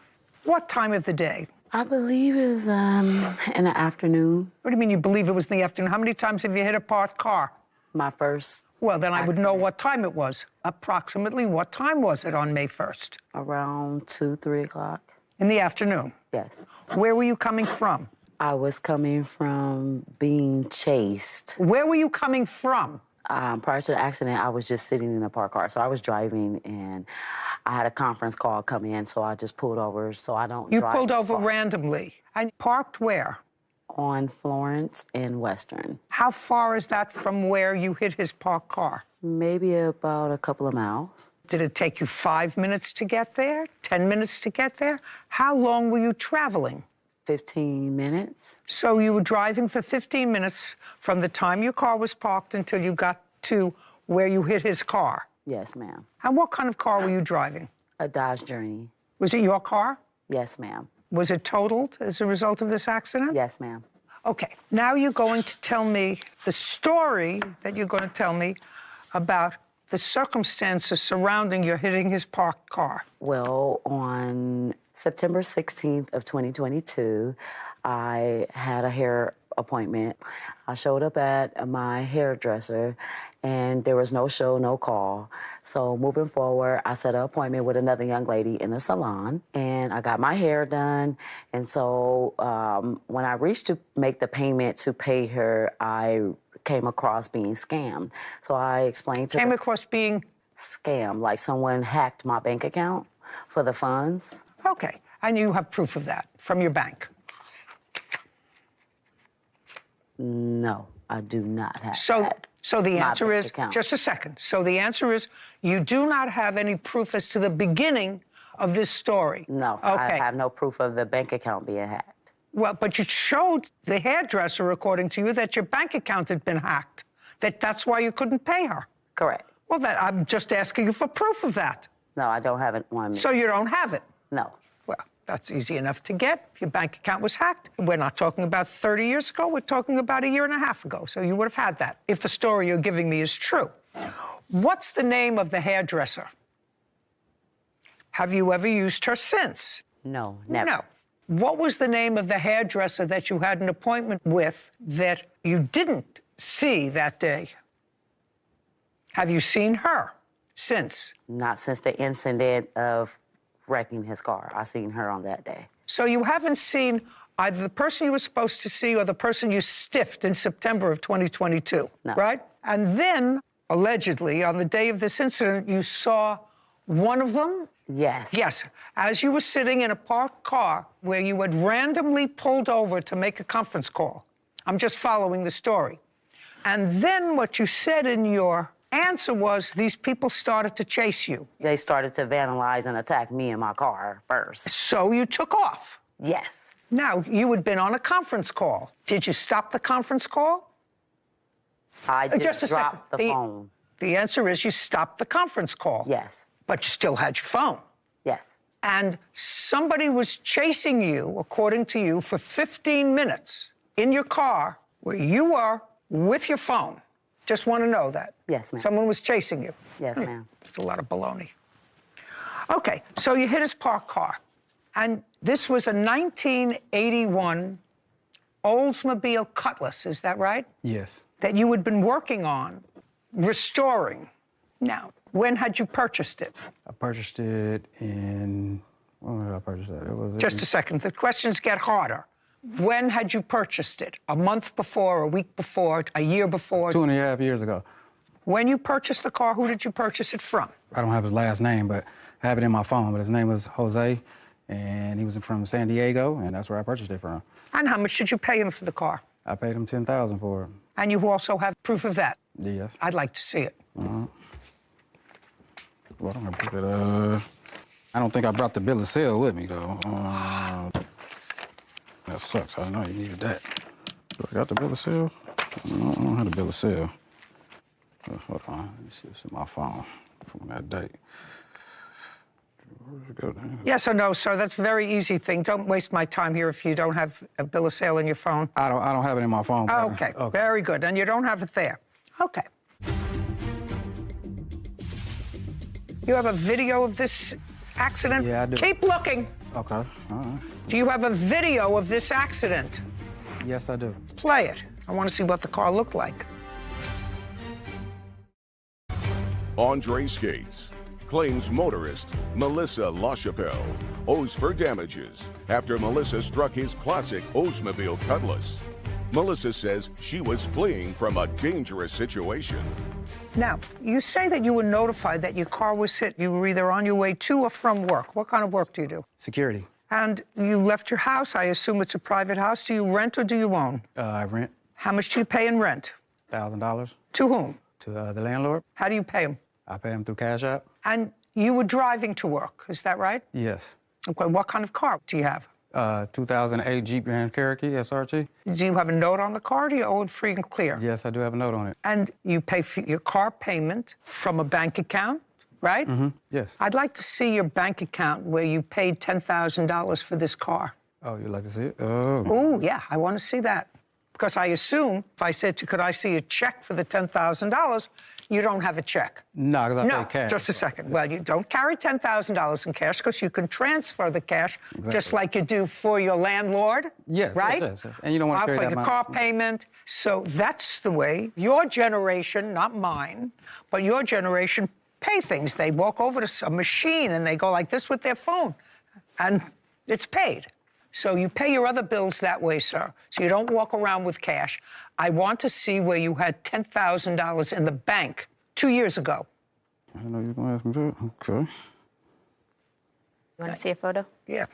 What time of the day? I believe it was in the afternoon. What do you mean you believe it was in the afternoon? How many times have you hit a parked car? My first. Well, then I would accident. know what time it was. Approximately what time was it on May 1st? Around 2, 3 o'clock. In the afternoon? Yes. Where were you coming from? I was coming from being chased. Where were you coming from? Prior to the accident, I was just sitting in a parked car. So I was driving, and I had a conference call come in, so I just pulled over so I don't drive. You pulled over randomly. And parked where? On Florence and Western. How far is that from where you hit his parked car? Maybe about a couple of miles. Did it take you 5 minutes to get there? 10 minutes to get there? How long were you traveling? 15 minutes. So you were driving for 15 minutes from the time your car was parked until you got to where you hit his car? Yes, ma'am. And what kind of car were you driving? A Dodge Journey. Was it your car? Yes, ma'am. Was it totaled as a result of this accident? Yes, ma'am. Okay, now you're going to tell me the story that you're going to tell me about the circumstances surrounding your hitting his parked car. Well, on September 16th of 2022, I had a hair appointment. I showed up at my hairdresser and there was no show, no call. So moving forward, I set an appointment with another young lady in the salon and I got my hair done. And so when I reached to make the payment to pay her, I came across being scammed. So I explained to Came across being? Scammed, like someone hacked my bank account for the funds. Okay, and you have proof of that from your bank? No, I do not have that. So the My answer bank is, account. just a second. So the answer is, you do not have any proof as to the beginning of this story? No, Okay. I have no proof of the bank account being hacked. Well, but you showed the hairdresser, according to you, that your bank account had been hacked. That's why you couldn't pay her. Correct. Well, I'm just asking you for proof of that. No, I don't have it on me. So you don't have it? No. Well, that's easy enough to get. Your bank account was hacked. We're not talking about 30 years ago. We're talking about a year and a half ago. So you would have had that, if the story you're giving me is true. What's the name of the hairdresser? Have you ever used her since? No, never. No. What was the name of the hairdresser that you had an appointment with that you didn't see that day? Have you seen her since? Not since the incident of wrecking his car. I seen her on that day. So you haven't seen either the person you were supposed to see or the person you stiffed in September of 2022, No. right? And then, allegedly, on the day of this incident, you saw one of them? Yes. Yes. As you were sitting in a parked car where you had randomly pulled over to make a conference call. I'm just following the story. And then what you said in your answer was these people started to chase you. They started to vandalize and attack me in my car first. So you took off? Yes. Now, you had been on a conference call. Did you stop the conference call? I just a dropped second. the phone. The answer is you stopped the conference call. Yes. But you still had your phone. Yes. And somebody was chasing you, according to you, for 15 minutes in your car where you were with your phone. Just want to know that. Yes, ma'am. Someone was chasing you. Yes, ma'am. It's a lot of baloney. Okay, so you hit his parked car. And this was a 1981 Oldsmobile Cutlass, is that right? Yes. That you had been working on, restoring. Now, when had you purchased it? I purchased it in, when did I purchase that? It was Just a second, the questions get harder. When had you purchased it? A month before, a week before, a year before? 2.5 years ago. When you purchased the car, who did you purchase it from? I don't have his last name, but I have it in my phone. But his name was Jose, and he was from San Diego, and that's where I purchased it from. And how much did you pay him for the car? I paid him $10,000 for it. And you also have proof of that? Yes. I'd like to see it. Well, I'm gonna put it. I don't think I brought the bill of sale with me though. That sucks. I know you needed that. Do I got the bill of sale? No, I don't have the bill of sale. Hold on. Let me see. It's in my phone from that date. Where'd it go then? Yes or no, sir? That's a very easy thing. Don't waste my time here if you don't have a bill of sale in your phone. I don't have it in my phone. Okay. Very good. And you don't have it there. Okay. You have a video of this accident? Yeah, I do. Keep looking. Okay. All right. Do you have a video of this accident? Yes, I do. Play it. I want to see what the car looked like. Andre skates, claims motorist Melissa LaChapelle owes for damages after Melissa struck his classic Oldsmobile Cutlass. Melissa says she was fleeing from a dangerous situation. Now, you say that you were notified that your car was hit. You were either on your way to or from work. What kind of work do you do? Security. And you left your house. I assume it's a private house. Do you rent or do you own? I rent. How much do you pay in rent? $1,000. To whom? To the landlord. How do you pay him? I pay him through Cash App. And you were driving to work, is that right? Yes. Okay, what kind of car do you have? 2008 Jeep Grand Cherokee SRT. Do you have a note on the car, or do you owe it free and clear? Yes, I do have a note on it. And you pay for your car payment from a bank account, right? Mm-hmm. Yes. I'd like to see your bank account where you paid $10,000 for this car. Oh, you'd like to see it? Oh. Oh, yeah, I want to see that. Because I assume if I said to you, could I see a check for the $10,000, you don't have a check. No, because I No, pay cash. just a second. Well, you don't carry $10,000 in cash because you can transfer the cash just like you do for your landlord. Yes, right? yes. And you don't want to carry for that your amount. car payment. So that's the way your generation, not mine, but your generation pay things. They walk over to a machine and they go like this with their phone, and it's paid. So you pay your other bills that way, sir. So you don't walk around with cash. I want to see where you had $10,000 in the bank 2 years ago. I know you're going to ask me that. Okay. You want to see a photo? Yeah.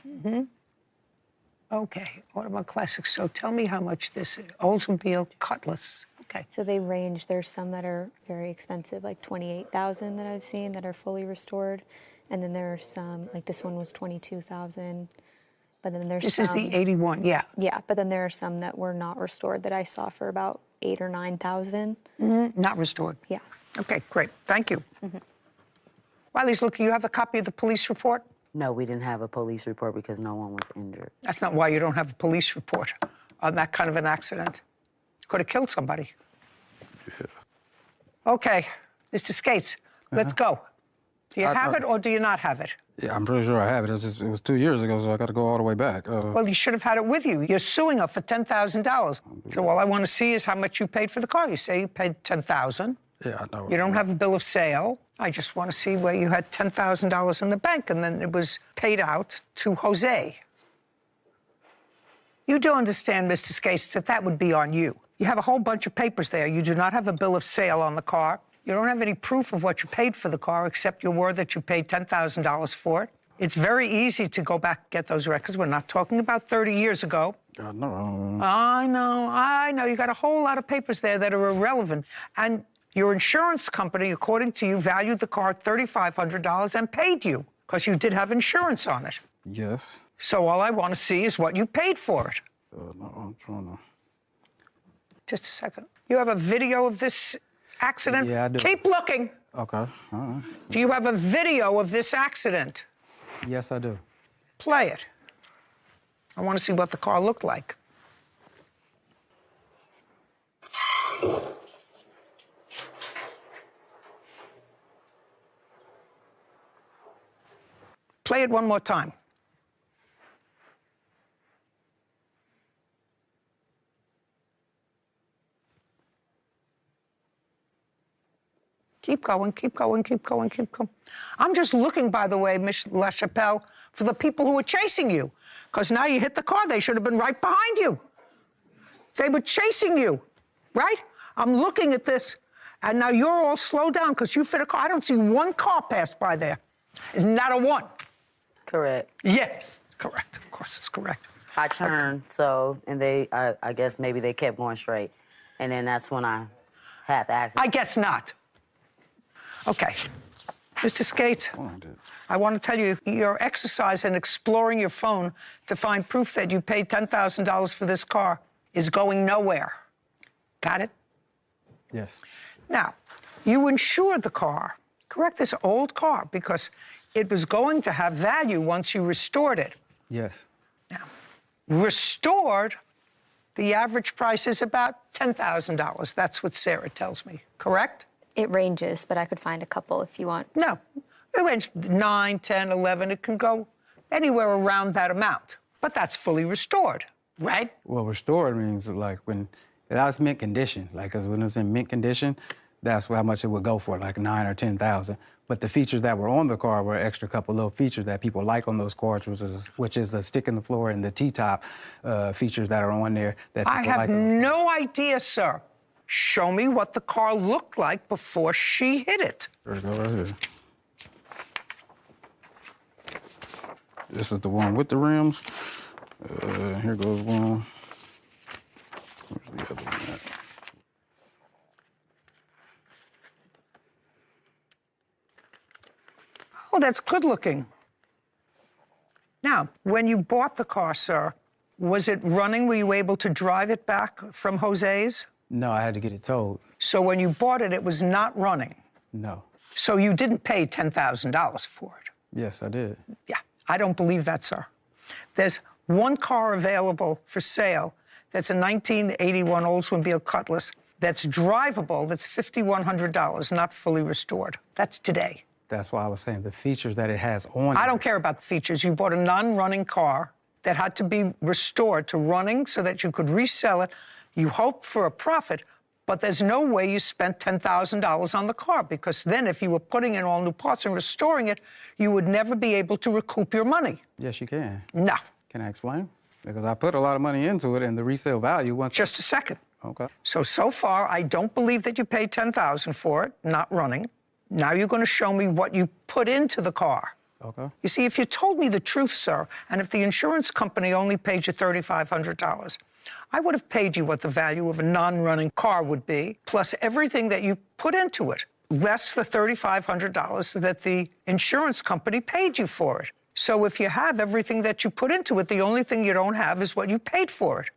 Mm-hmm. Okay, Audubon Classics. So tell me how much this is. Oldsmobile Cutlass. Okay. So they range. There's some that are very expensive, like $28,000 that I've seen that are fully restored. And then there are some, like this one was $22,000. But then there's This some, is the 81, yeah. Yeah, but then there are some that were not restored that I saw for about $8,000 or $9,000. Mm-hmm. Not restored. Yeah. Okay, great. Thank you. Mm-hmm. While he's looking, you have a copy of the police report? No, we didn't have a police report because no one was injured. That's not why you don't have a police report on that kind of an accident. Could have killed somebody. Yeah. Okay, Mr. Skates, let's go. Do you have it or do you not have it? Yeah, I'm pretty sure I have it. It was 2 years ago, so I got to go all the way back. Well, you should have had it with you. You're suing her for $10,000. So all I want to see is how much you paid for the car. You say you paid $10,000. Yeah, I know. You don't have a bill of sale. I just want to see where you had $10,000 in the bank, and then it was paid out to Jose. You do understand, Mr. Skates, that that would be on you. You have a whole bunch of papers there. You do not have a bill of sale on the car. You don't have any proof of what you paid for the car, except your word that you paid $10,000 for it. It's very easy to go back and get those records. We're not talking about 30 years ago. No. I know. You got a whole lot of papers there that are irrelevant. And your insurance company, according to you, valued the car at $3,500 and paid you because you did have insurance on it. Yes. So all I want to see is what you paid for it. No, I'm trying to... Just a second. You have a video of this accident? Yeah, I do. Keep looking. Okay, all right. Do you have a video of this accident? Yes, I do. Play it. I want to see what the car looked like. Play it one more time. Keep going, keep going, keep going, keep going. I'm just looking, by the way, Miss LaChapelle, for the people who are chasing you. Because now you hit the car, they should have been right behind you. They were chasing you, right? I'm looking at this, and now you're all slowed down because you fit a car. I don't see one car pass by there. Not a one. Correct. Yes, correct. Of course, it's correct. I turned, and I guess maybe they kept going straight. And then that's when I had the accident. I guess not. Okay. Mr. Skates, I want to tell you, your exercise in exploring your phone to find proof that you paid $10,000 for this car is going nowhere. Got it? Yes. Now, you insured the car, correct? This old car, because it was going to have value once you restored it. Yes. Now, restored, the average price is about $10,000. That's what Sarah tells me, correct? It ranges, but I could find a couple if you want. No, it ranges 9, 10, 11. It can go anywhere around that amount, but that's fully restored, right? Well, restored means like when that's mint condition. Like, 'cause when it's in mint condition, that's how much it would go for, like 9 or 10,000. But the features that were on the car were extra couple little features that people like on those cars, which is the stick in the floor and the T-top features that are on there that people I have like. no idea, sir. Show me what the car looked like before she hit it. There we go, right here. This is the one with the rims. Here goes one. Where's the other one at? Oh, that's good looking. Now, when you bought the car, sir, was it running? Were you able to drive it back from Jose's? No, I had to get it towed. So when you bought it, it was not running? No. So you didn't pay $10,000 for it? Yes, I did. Yeah, I don't believe that, sir. There's one car available for sale that's a 1981 Oldsmobile Cutlass that's drivable, that's $5,100, not fully restored. That's today. That's why I was saying the features that it has on I it. don't care about the features. You bought a non-running car that had to be restored to running so that you could resell it. You hoped for a profit, but there's no way you spent $10,000 on the car, because then if you were putting in all new parts and restoring it, you would never be able to recoup your money. Yes, you can. No. Can I explain? Because I put a lot of money into it, and the resale value once. Just a second. Okay. So far, I don't believe that you paid $10,000 for it, not running. Now you're going to show me what you put into the car. Okay. You see, if you told me the truth, sir, and if the insurance company only paid you $3,500, I would have paid you what the value of a non-running car would be, plus everything that you put into it, less the $3,500 that the insurance company paid you for it. So if you have everything that you put into it, the only thing you don't have is what you paid for it.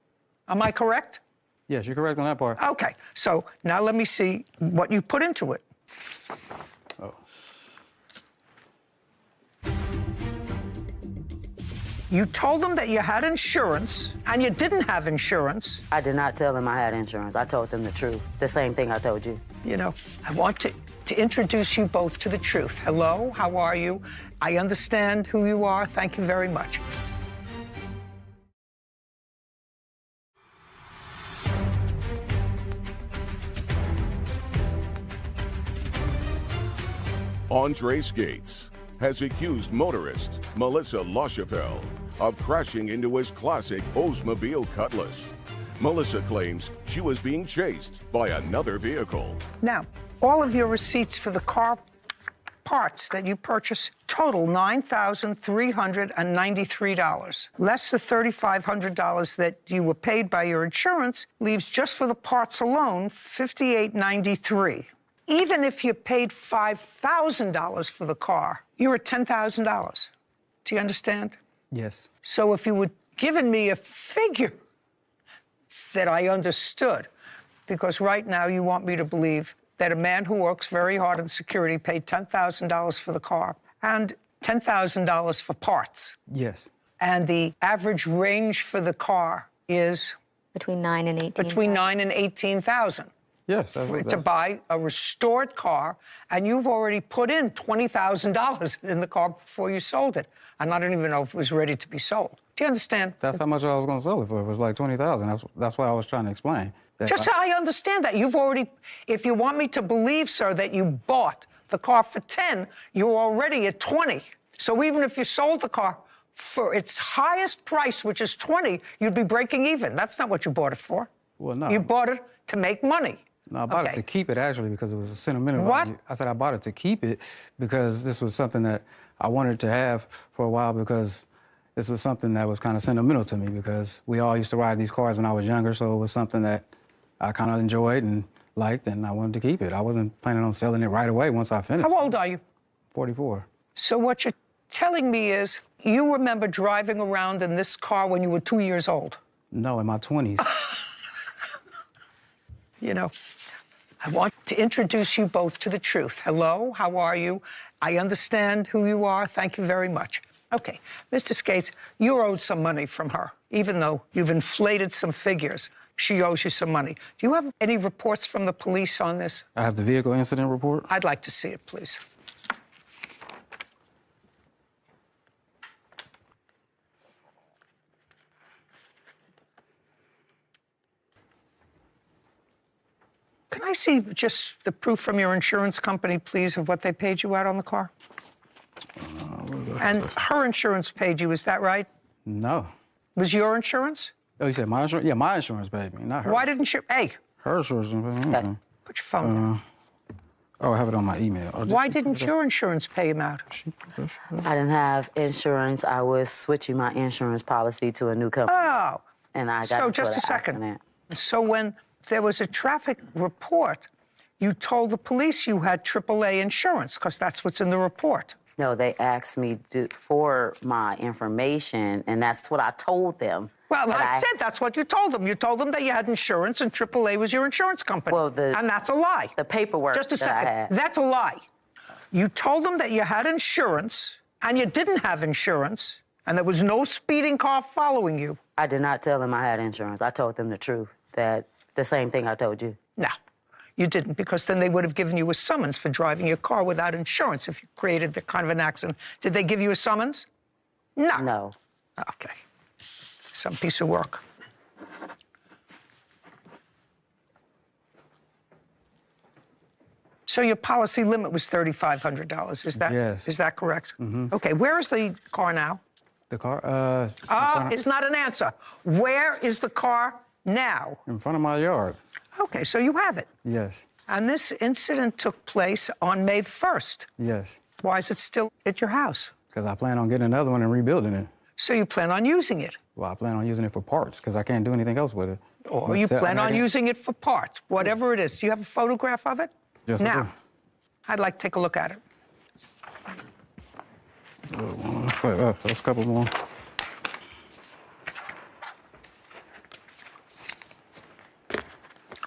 Am I correct? Yes, you're correct on that part. Okay, so now let me see what you put into it. Oh. You told them that you had insurance, and you didn't have insurance. I did not tell them I had insurance. I told them the truth. The same thing I told you. You know, I want to introduce you both to the truth. Hello, how are you? I understand who you are. Thank you very much. Andre Skates has accused motorist Melissa LaChapelle of crashing into his classic Oldsmobile Cutlass. Melissa claims she was being chased by another vehicle. Now, all of your receipts for the car parts that you purchased total $9,393. Less the $3,500 that you were paid by your insurance leaves just for the parts alone $5,893. Even if you paid $5,000 for the car, you're at $10,000. Do you understand? Yes. So if you would given me a figure that I understood, because right now you want me to believe that a man who works very hard in security paid $10,000 for the car and $10,000 for parts. Yes. And the average range for the car is? Between 9 and 18. Between 9 and 18,000. Yes. To buy a restored car, and you've already put in $20,000 in the car before you sold it. And I don't even know if it was ready to be sold. Do you understand? That's how much I was going to sell it for. It was like $20,000. That's what I was trying to explain. Just so I understand that. You've already, if you want me to believe, sir, that you bought the car for 10, you're already at 20. So even if you sold the car for its highest price, which is 20, you'd be breaking even. That's not what you bought it for. Well, no. You bought it to make money. No, I bought it to keep it, actually, because it was a sentimental value. I said I bought it to keep it because this was something that I wanted to have for a while, because this was something that was kind of sentimental to me, because we all used to ride these cars when I was younger, so it was something that I kind of enjoyed and liked, and I wanted to keep it. I wasn't planning on selling it right away once I finished. How old are you? 44. So what you're telling me is you remember driving around in this car when you were 2 years old? No, in my 20s. You know, I want to introduce you both to the truth. Hello, how are you? I understand who you are. Thank you very much. Okay, Mr. Skates, you're owed some money from her, even though you've inflated some figures. She owes you some money. Do you have any reports from the police on this? I have the vehicle incident report. I'd like to see it, please. Can I see just the proof from your insurance company, please, of what they paid you out on the car? And her insurance paid you, is that right? No. Was your insurance? Oh, you said my insurance? Yeah, my insurance paid me, not her. Why didn't you? Hey. Her insurance paid me. Put your phone down. Oh, I have it on my email. Why didn't your insurance pay him out? I didn't have insurance. I was switching my insurance policy to a new company. Oh. And I got So into just an a second. accident. So when there was a traffic report, you told the police you had AAA insurance, because that's what's in the report. No, they asked me for my information, and that's what I told them. Well, I said that's what you told them. You told them that you had insurance and AAA was your insurance company. Well, and that's a lie. The paperwork. Just a that I second. had. That's a lie. You told them that you had insurance and you didn't have insurance, and there was no speeding car following you. I did not tell them I had insurance. I told them the truth, that the same thing I told you. No, you didn't, because then they would have given you a summons for driving your car without insurance if you created the kind of an accident. Did they give you a summons? No. No. Okay. Some piece of work. So your policy limit was $3,500. Is that Yes. Is that correct? Mm-hmm. Okay. Where is the car now? The car? It's not an answer. Where is the car now? In front of my yard. Okay, so you have it. Yes. And this incident took place on May 1st. Yes. Why is it still at your house? Because I plan on getting another one and rebuilding it. So you plan on using it? Well, I plan on using it for parts because I can't do anything else with it. Or you plan on using it for parts, whatever it is. Do you have a photograph of it? Yes, I now, do. I'd like to take a look at it. There's a couple more.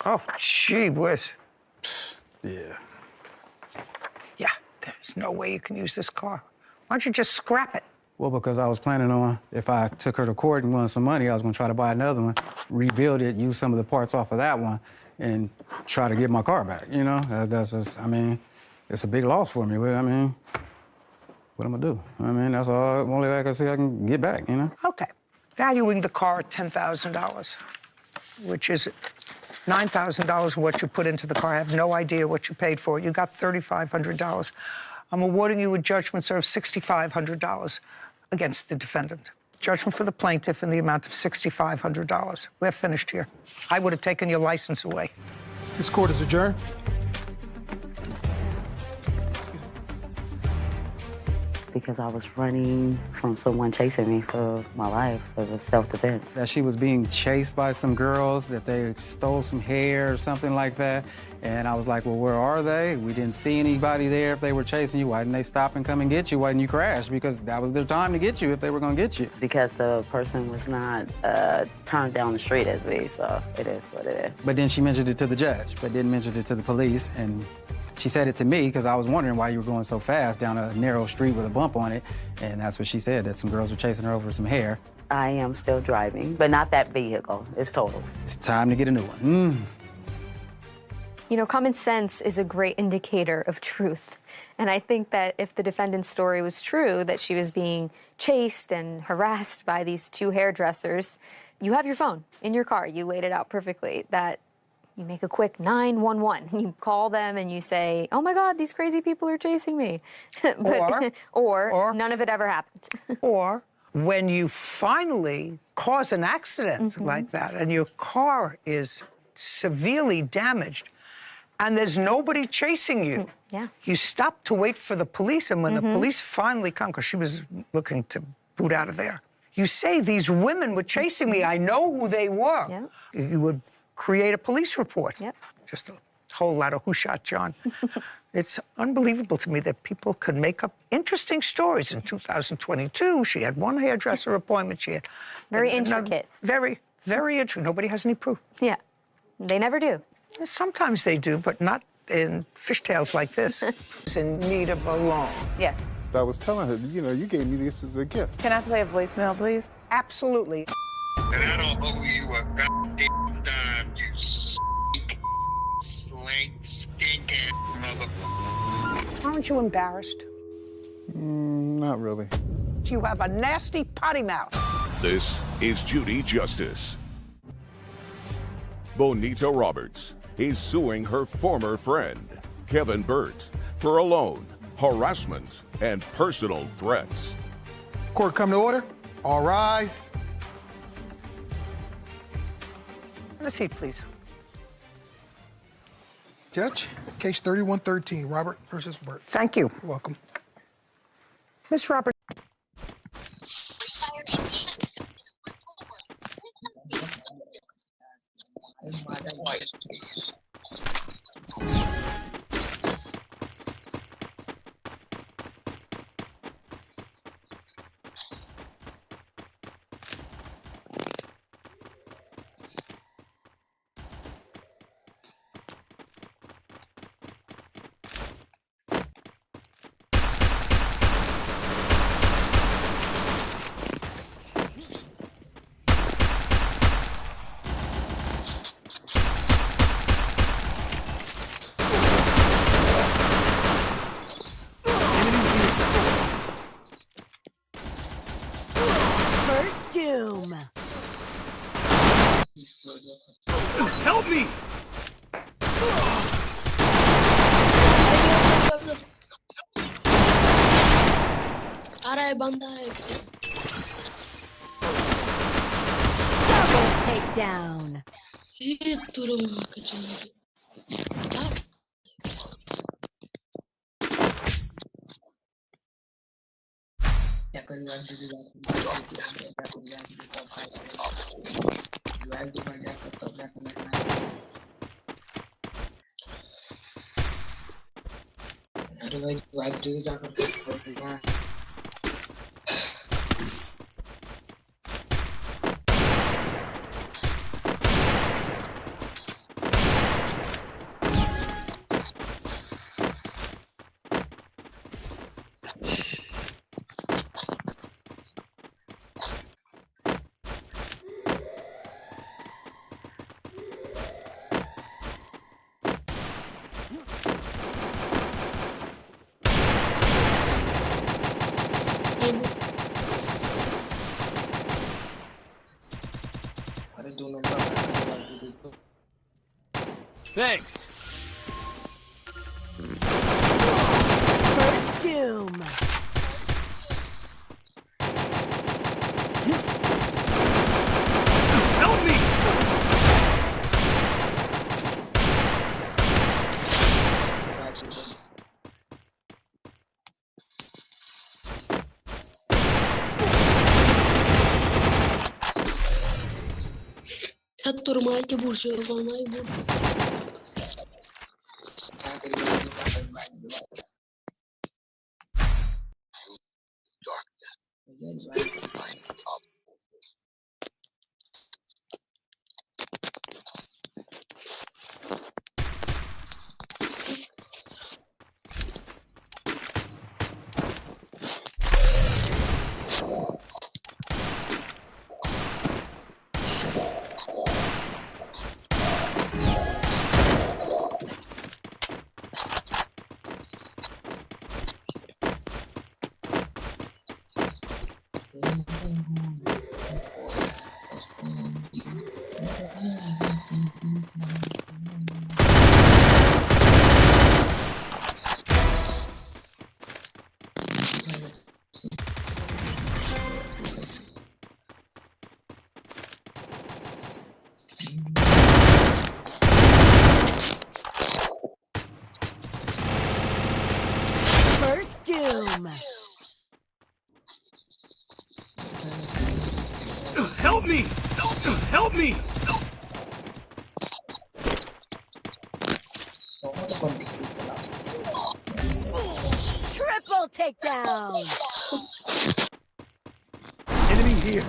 Oh, gee whiz. Yeah. Yeah, there's no way you can use this car. Why don't you just scrap it? Well, because I was planning on, if I took her to court and won some money, I was going to try to buy another one, rebuild it, use some of the parts off of that one, and try to get my car back, you know? That's just, I mean, it's a big loss for me. I mean, what am I going to do? I mean, that's all, only way I can see I can get back, you know? Okay. Valuing the car at $10,000, which is $9,000 what you put into the car. I have no idea what you paid for it. You got $3,500. I'm awarding you a judgment, sir, of $6,500 against the defendant. Judgment for the plaintiff in the amount of $6,500. We're finished here. I would have taken your license away. This court is adjourned. Because I was running from someone chasing me for my life. It was self-defense. That she was being chased by some girls, that they stole some hair or something like that. And I was like, well, where are they? We didn't see anybody there. If they were chasing you, why didn't they stop and come and get you? Why didn't you crash? Because that was their time to get you if they were going to get you. Because the person was not turned down the street as me, so it is what it is. But then she mentioned it to the judge, but didn't mention it to the police. And she said it to me because I was wondering why you were going so fast down a narrow street with a bump on it. And that's what she said, that some girls were chasing her over some hair. I am still driving, but not that vehicle. It's total. It's time to get a new one. You know, common sense is a great indicator of truth. And I think that if the defendant's story was true, that she was being chased and harassed by these two hairdressers, you have your phone in your car. You laid it out perfectly, that you make a quick 911. You call them and you say, oh my God, these crazy people are chasing me. or none of it ever happened. Or when you finally cause an accident like that and your car is severely damaged, and there's nobody chasing you. Yeah. You stop to wait for the police, and when the police finally come, because she was looking to boot out of there, you say, these women were chasing me. I know who they were. Yeah. You would create a police report. Yep. Just a whole lot of who shot John. It's unbelievable to me that people can make up interesting stories. In 2022, she had one hairdresser appointment. She had Very intricate. Very, very intricate. Nobody has any proof. Yeah, they never do. Sometimes they do, but not in fishtails like this. It's in need of a loan. Yes. I was telling her, you know, you gave me this as a gift. Can I play a voicemail, please? Absolutely. And I don't owe you a goddamn dime, you stink ass mother. Aren't you embarrassed? Not really. You have a nasty potty mouth. This is Judy Justice. Bonita Roberts is suing her former friend, Kevin Burt, for a loan, harassment, and personal threats. Court come to order. All rise. Have a seat, please. Judge, case 3113, Robert versus Burt. Thank you. You're welcome. Miss Roberts. Help me! आ रहा है बंद आ रहा है Double takedown. ये तुरु मार के चला अरे भाई वाइफ जी जाकर Thanks. First doom. Help me! turmai ke burşu olmayı bu. First doom. Help me! Help me! Triple takedown. Enemy here.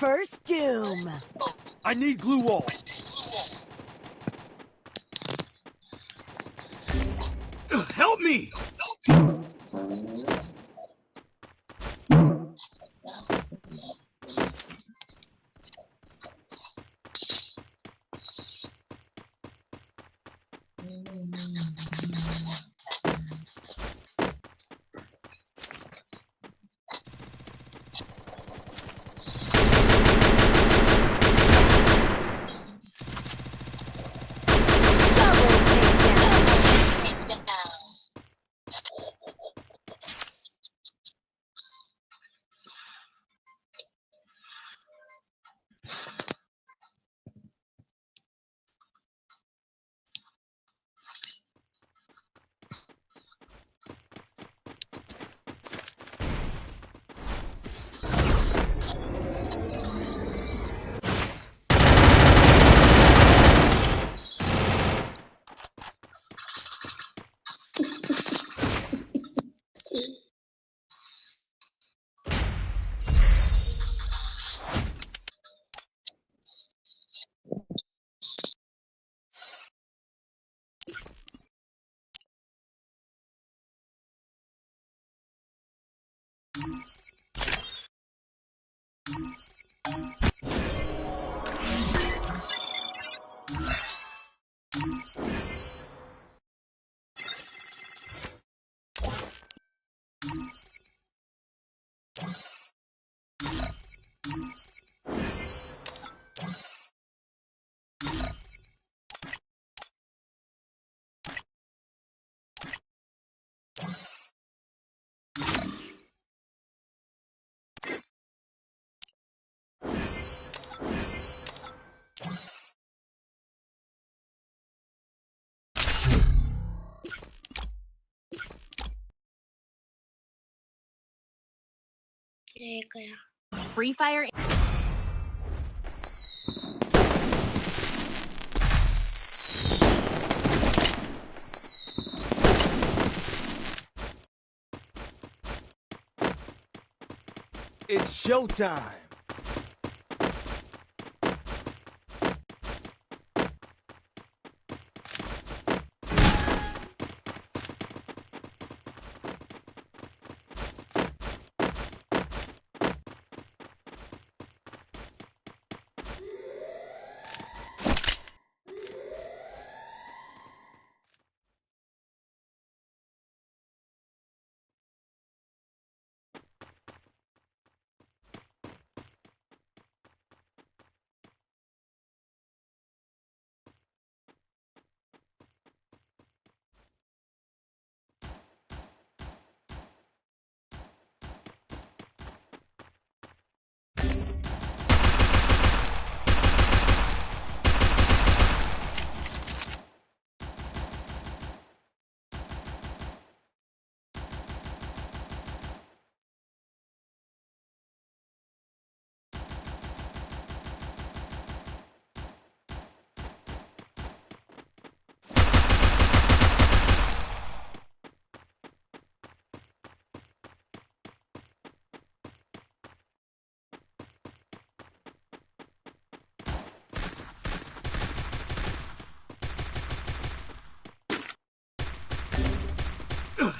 First doom. I need glue wall. Help me! Free Fire. It's showtime.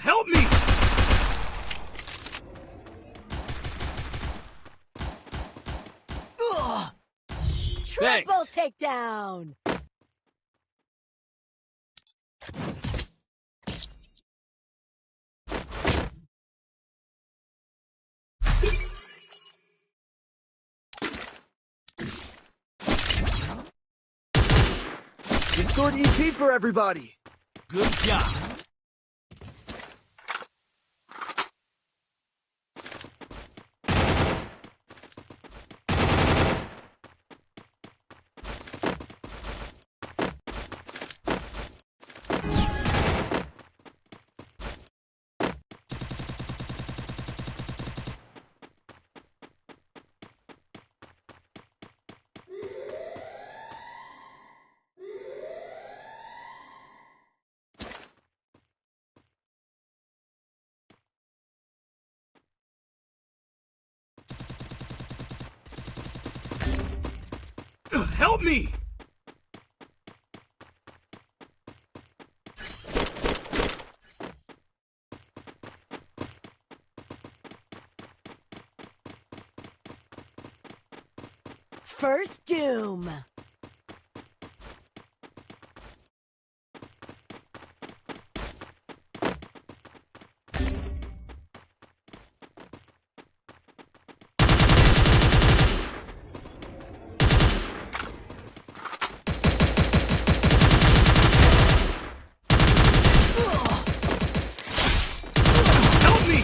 Help me! Ugh. Triple takedown. Restored EP for everybody. Good job. Help me! First Doom. Help me!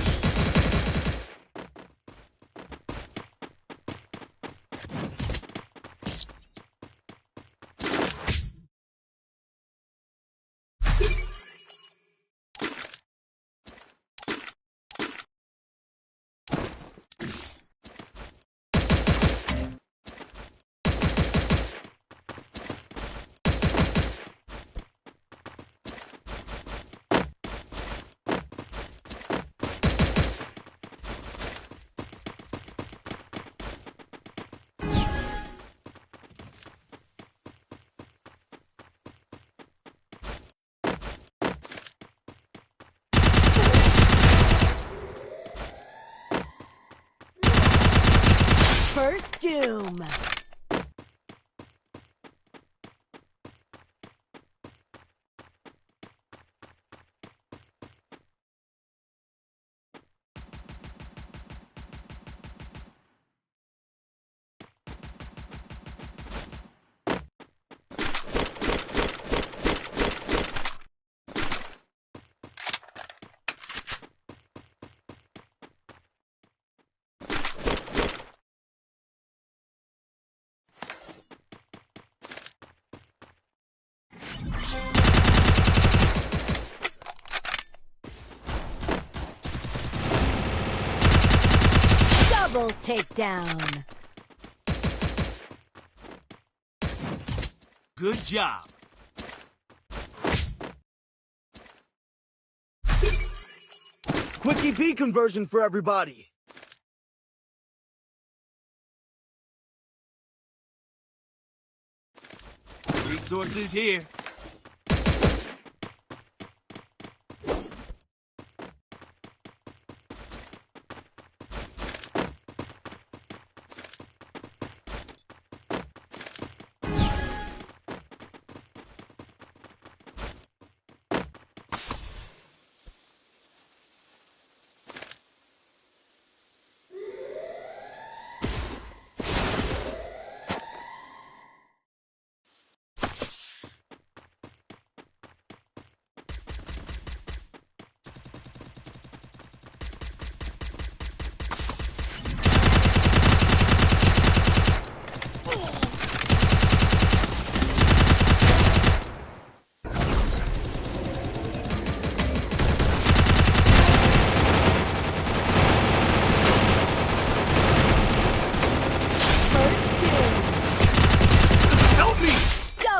First Doom. Triple takedown. Good job. Quick EP conversion for everybody. Resources here.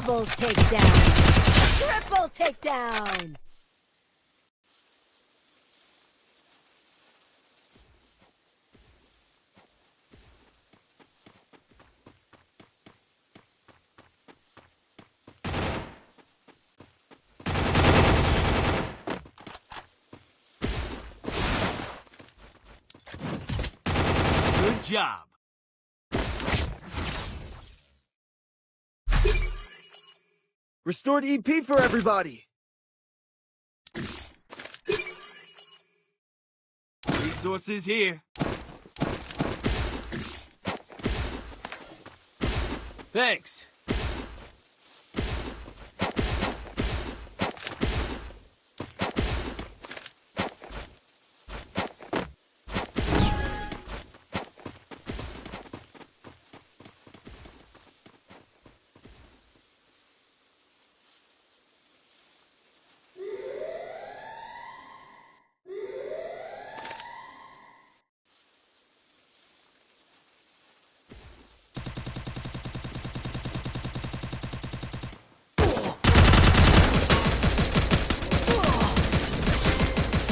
Double takedown. Triple takedown. Good job. Restored EP for everybody. Resources here. Thanks.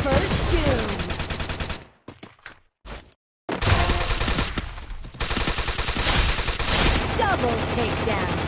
First doom. Double takedown.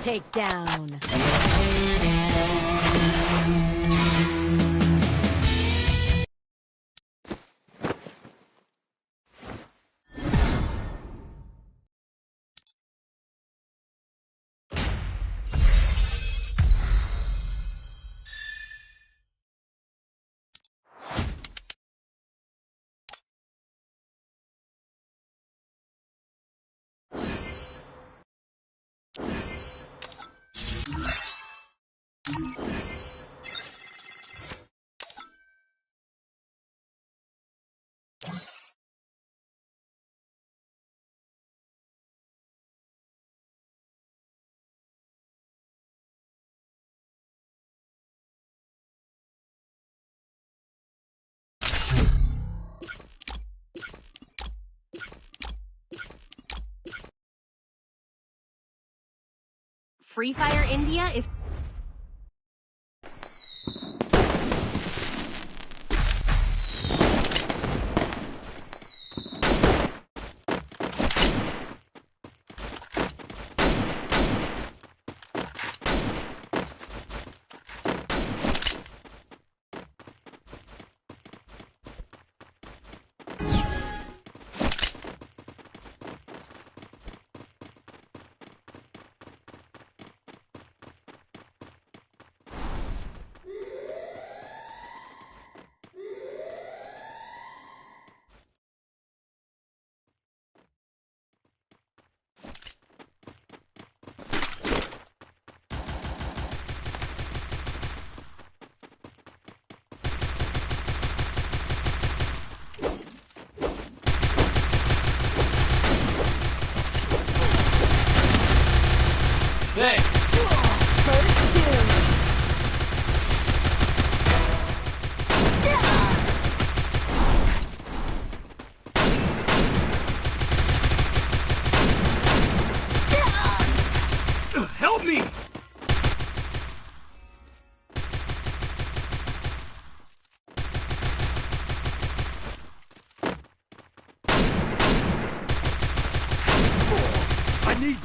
Takedown. Free Fire India is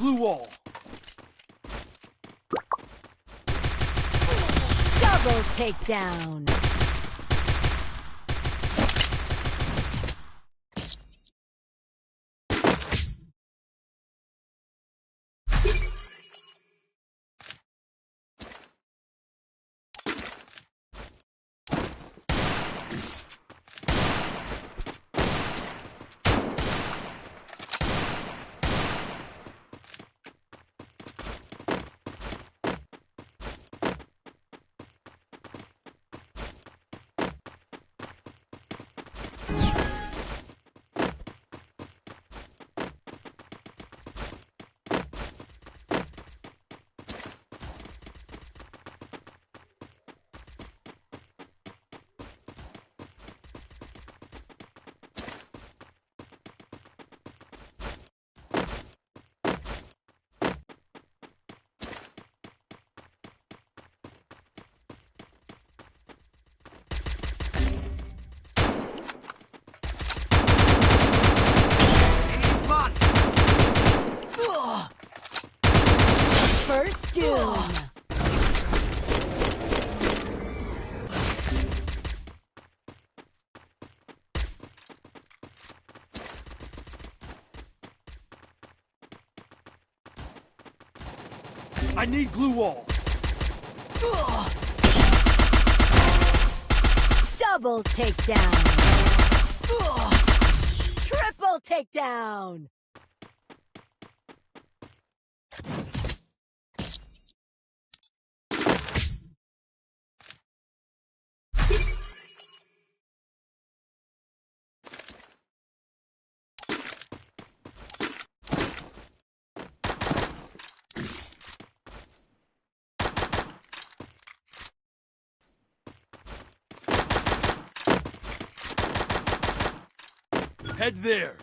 glue wall. Double takedown. First doom. I need glue wall. Double takedown. Triple takedown. Head there.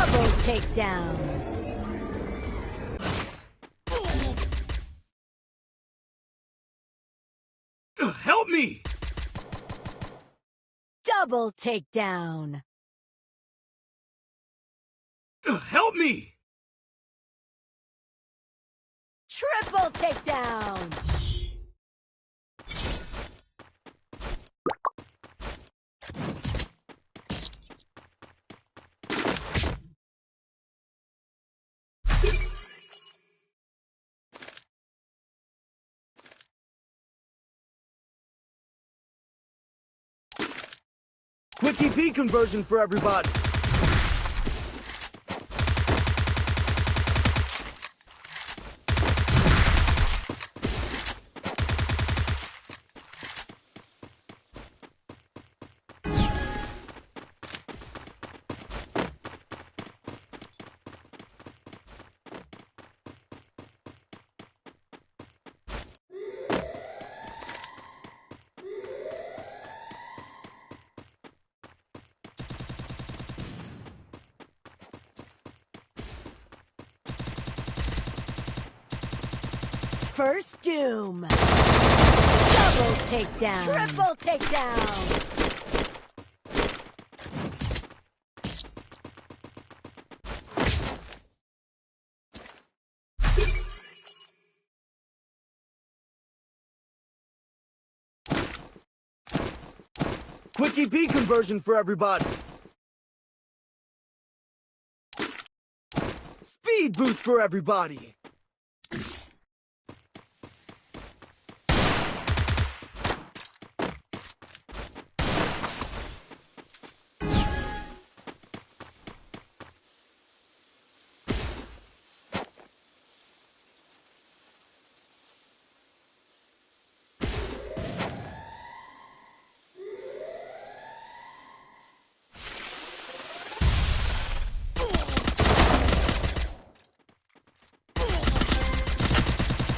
Double takedown. Help me! Double takedown. Help me! Triple takedown. Quick EP conversion for everybody. First doom. Double takedown. Triple takedown. Quick EP conversion for everybody. Speed boost for everybody.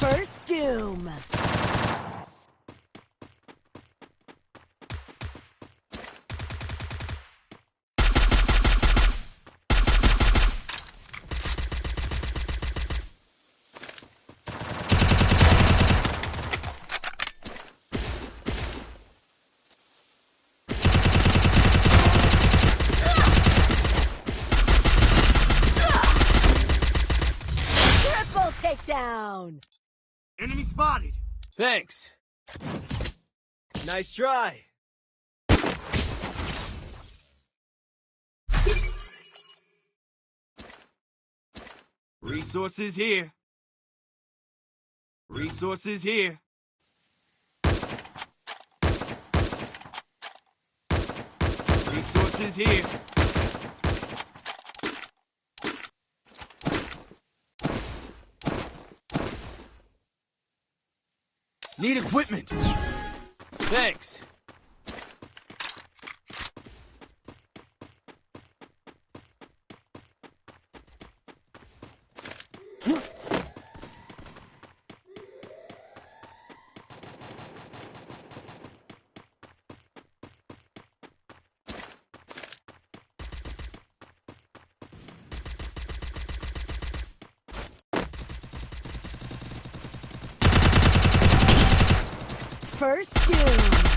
First Doom. Triple takedown. Enemy spotted. Thanks. Nice try. Resources here. Resources here. Resources here. Need equipment. Thanks. First Doom.